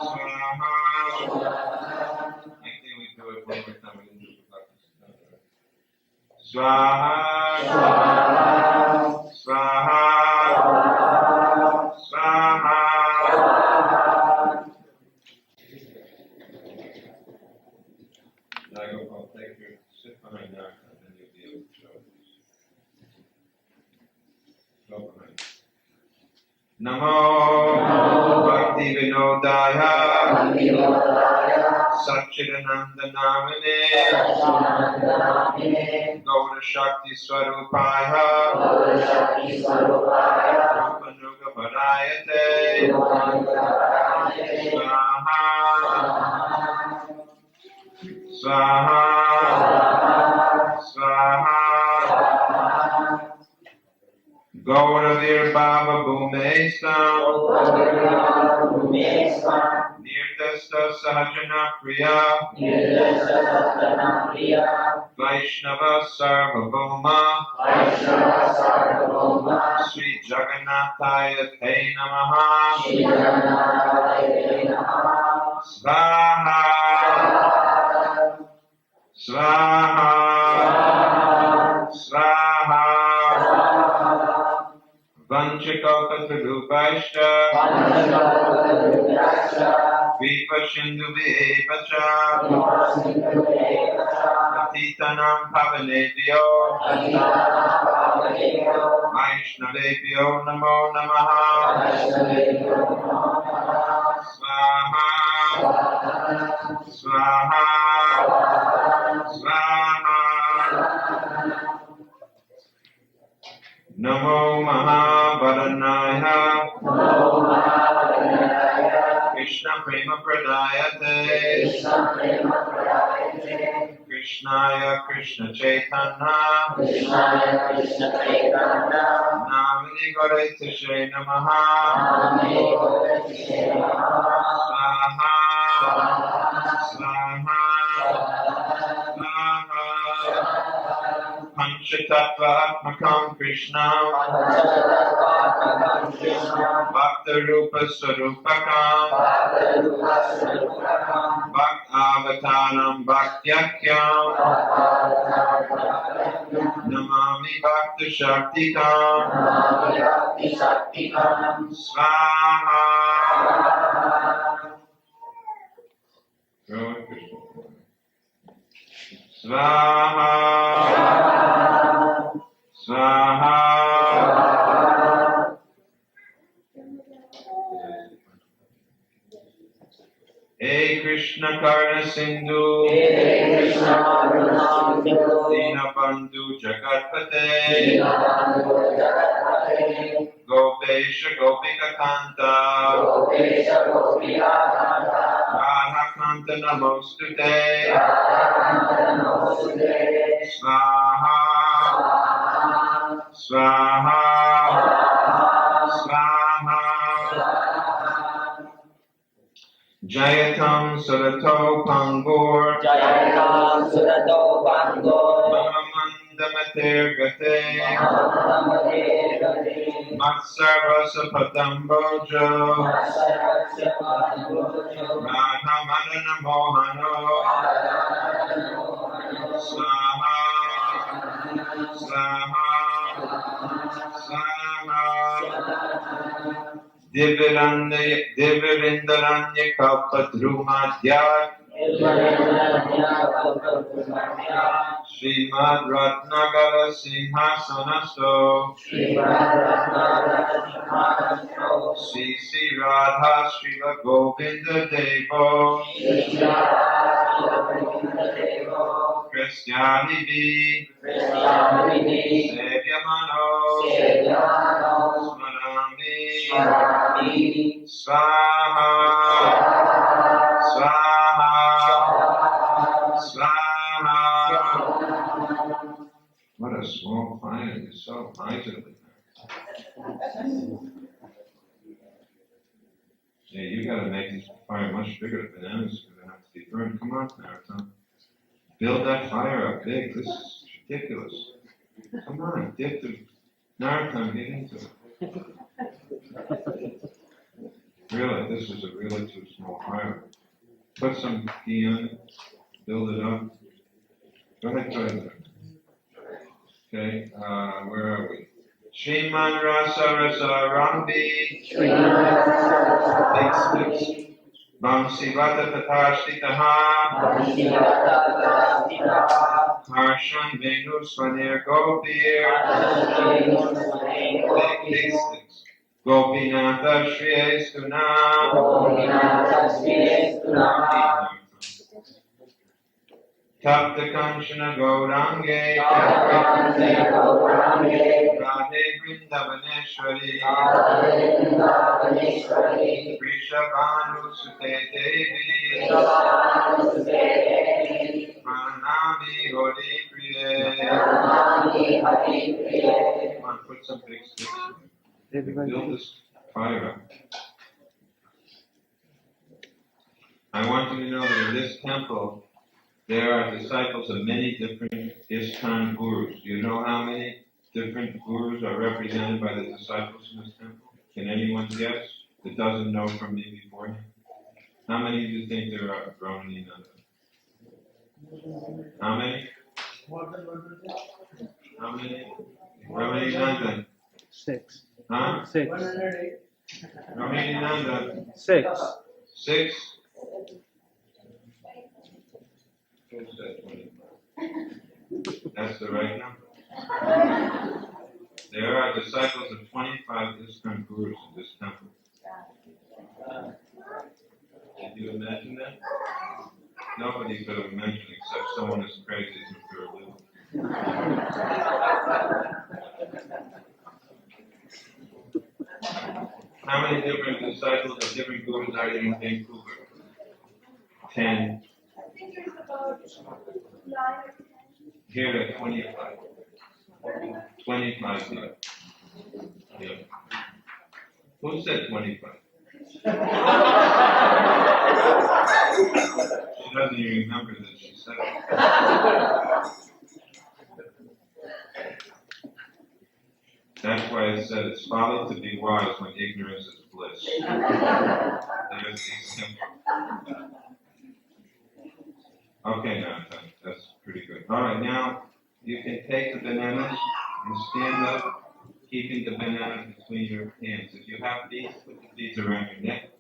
Svaha. I think we do it one more time. We can do it like this. Svaha Svaha Svaha. Now I'll take your sit behind now, and then you'll be able to show. Go behind. Namo Bhaktivedanta Satchidananda Namine Gaura Shakti Swarupaya Rupanuga Parayate Swaha Swaha Swaha Gauravir Baba Bhumestam Nirdasta Sahajana Priya Vaishnava Sarvabhauma Sri Jagannathaya Te Namaha Svaha Svaha Svaha Vanchakalpatarubhaishta Vipashindu Vivacha Patitanam Pavanebhyo Vaishnavebhyo Namo Namaha Svaha Svaha Svaha Namo Mahabharanaya Krishna Prema Pradayate Krishnaya Krishna Chaitanya Namini Gauratishe Namaha Swaha Swaha Swaha Panchatattva Atmakam Krishna Bhakta Rupa Sarupakam Bhakt Avataram Bhaktyakhyam Namami Bhakta Shaktikam Swaha Swaha Swaha Hey Krishna Karna Sindhu Dinabandhu Jagatpate Gopesha Gopika Kanta Radha Kanta Namostute Swaha Swaha Swaha Jayatam Surato Pangur Mahamandamatir Gate Matsarva Sapatam Bojo Radha Madana Mohano Swaha Swaha Swaha Divirindaranya Kalpadrumadhyat Srimad Ratnagara Sinhasanasto Sri Sri Radha Shiva Govinda Devo Krishyanibi Sevyamano Smarami Swaha Swaha Swaha. What a small planet, it's so mightily. Yeah, you gotta make this fire much bigger. The bananas are gonna have to be burned. Come on, Narottam. Build that fire up big. This is ridiculous. Come on, get the Narottam, get into it. Really, this is a really too small fire. Put some ghee on it, build it up. Go ahead, try that. Okay, where are we? Shriman Rasa Rasa Rambi Mix Bamsi Vata Tatashitaha Harshan Venu Swanir Gopir Big sticks. Gopinatha Shri Estuna. Tapta Kanchana Gaurange. Radhe Vrindavaneshwari. Vrishabhanu Sute Devi. Pranami Hori Priye. Come on, put some big sticks in there. Build this fire up. I want you to know that in this temple, there are disciples of many different ISKCON gurus. Do you know how many different gurus are represented by the disciples in this temple? Can anyone guess that doesn't know from me beforehand? How many do you think there are, Brahmani Nanda? How many? How many? Brahmani Nanda? 6. Huh? 6. Brahmani Nanda? 6. 6? Who said 25? That's the right number. There are disciples of 25 ISKCON gurus in this temple. Did you imagine that? Nobody could have imagined except someone as crazy as Mr. Little. How many different disciples of different gurus are there in Vancouver? 10. I think there's about 9 or 10. Here at 25. 25 here. Yeah. Who said 25? She doesn't even remember that she said it. That's why I said it's folly to be wise when ignorance is bliss. There's the simple. Okay, now that's pretty good. All right, now you can take the bananas and stand up, keeping the banana between your hands. If you have beads, put the beads around your neck.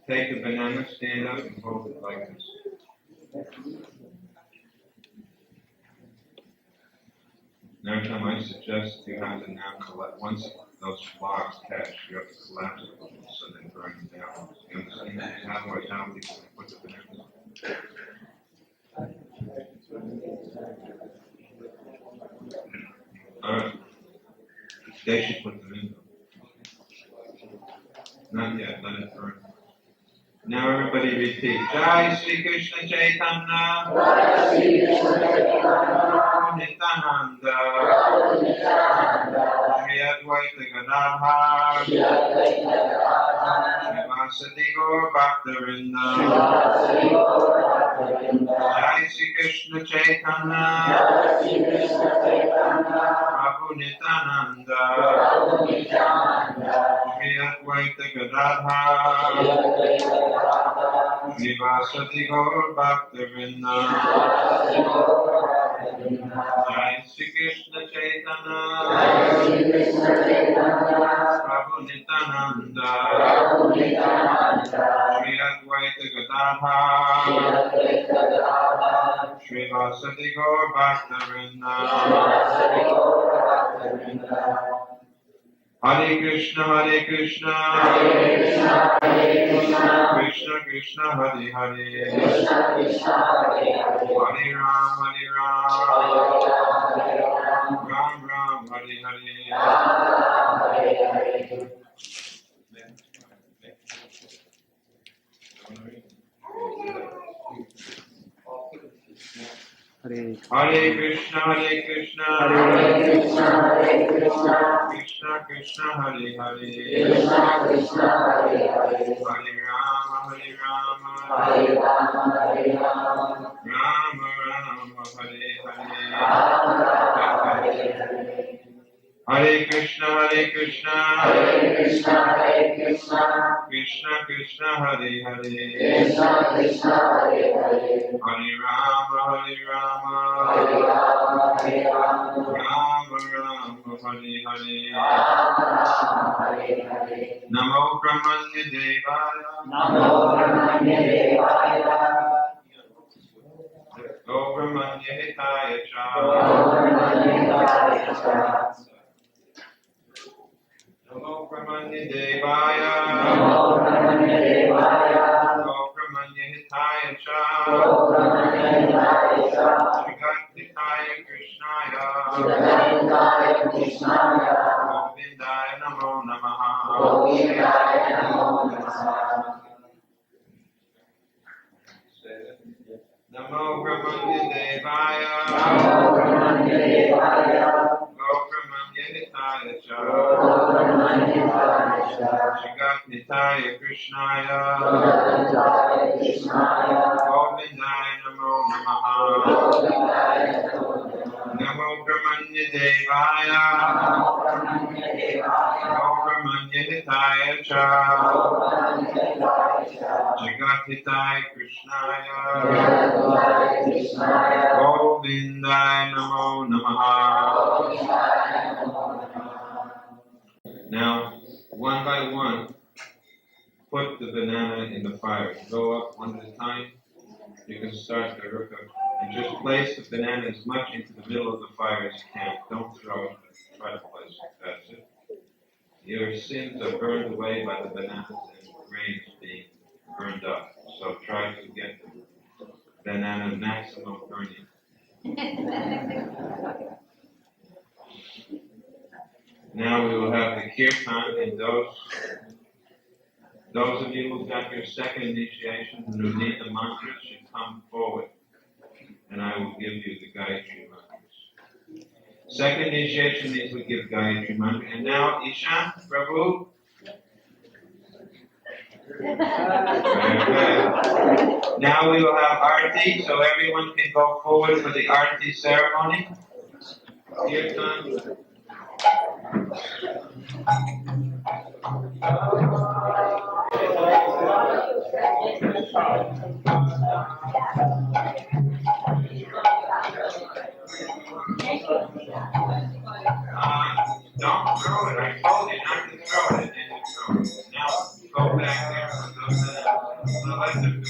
Take the banana, stand up, and hold it like this. Now, time I suggest you have to now collect, once those logs catch, you have to collapse it so they burn down. You understand? Otherwise, how many people put the bananas? Alright. They should put them in. Not yet, let it burn. Now everybody repeat. Jai Sri Krishna Chaitanya. Nityananda. Shri Advaita Gadadhar. Srivasadi Gaur Bhaktivedanta. Jai Sri Krishna Chaitanya. Prabhu Nityananda. Shri Advaita Gadadhar. Srivasadi Gaur Bhaktivedanta. Jai Sri Krishna Chaitanya. Prabhu Nityananda. Shri Advaita Gadadhar. Srivasadi Gaur Bhaktivedanta. Hare Krishna, Hare Krishna, Krishna Krishna, Hare Hare, Hare Ram, Hare Ram, Ram Ram, Hare Hare. Hare Krishna, Hare Krishna, Krishna Krishna, Hare Hare, Hare Rama, Hare Rama, Rama Rama, Hare Hare. Hare Krishna, Hare Krishna, Krishna Krishna, Hare Hare, Hare Rama, Hare Rama, Rama Rama, Hare Hare. Namo Brahmanya Devaya, Go Brahmanya Hitaya Cha, Namo Brahmanya Brahmanya Devaya. Go Brahmanya Hitaya Cha. Jagattithaya Krishnaya. Govindaya Namo Namaha. Namo Brahmanya Devaya. Go Brahmanya Hitaya Cha. Jagattithaya Krishnaya. Govindaya Namo Namaha. Namo Brahmanya Devaya. Go Brahmanya Hitaya Cha. Jagattithaya Krishnaya. Govindaya Namo Namaha. Now, one by one, put the banana in the fire. Go up one at a time. You can start the ruka and just place the banana as much into the middle of the fire as you can. Don't throw it. Try to place it. That's it. Your sins are burned away by the bananas and grains being burned up. So try to get the banana maximum burning. Now we will have the kirtan, and those of you who got your second initiation and who need the mantras should come forward, and I will give you the Gayatri mantras. Second initiation means we give Gayatri mantra. And now Ishan, Prabhu. Very good. Now we will have Arati, so everyone can go forward for the Arati ceremony. Kirtan. Don't throw it. I told you not to throw it, and then you throw it. Now go back there for those that let them do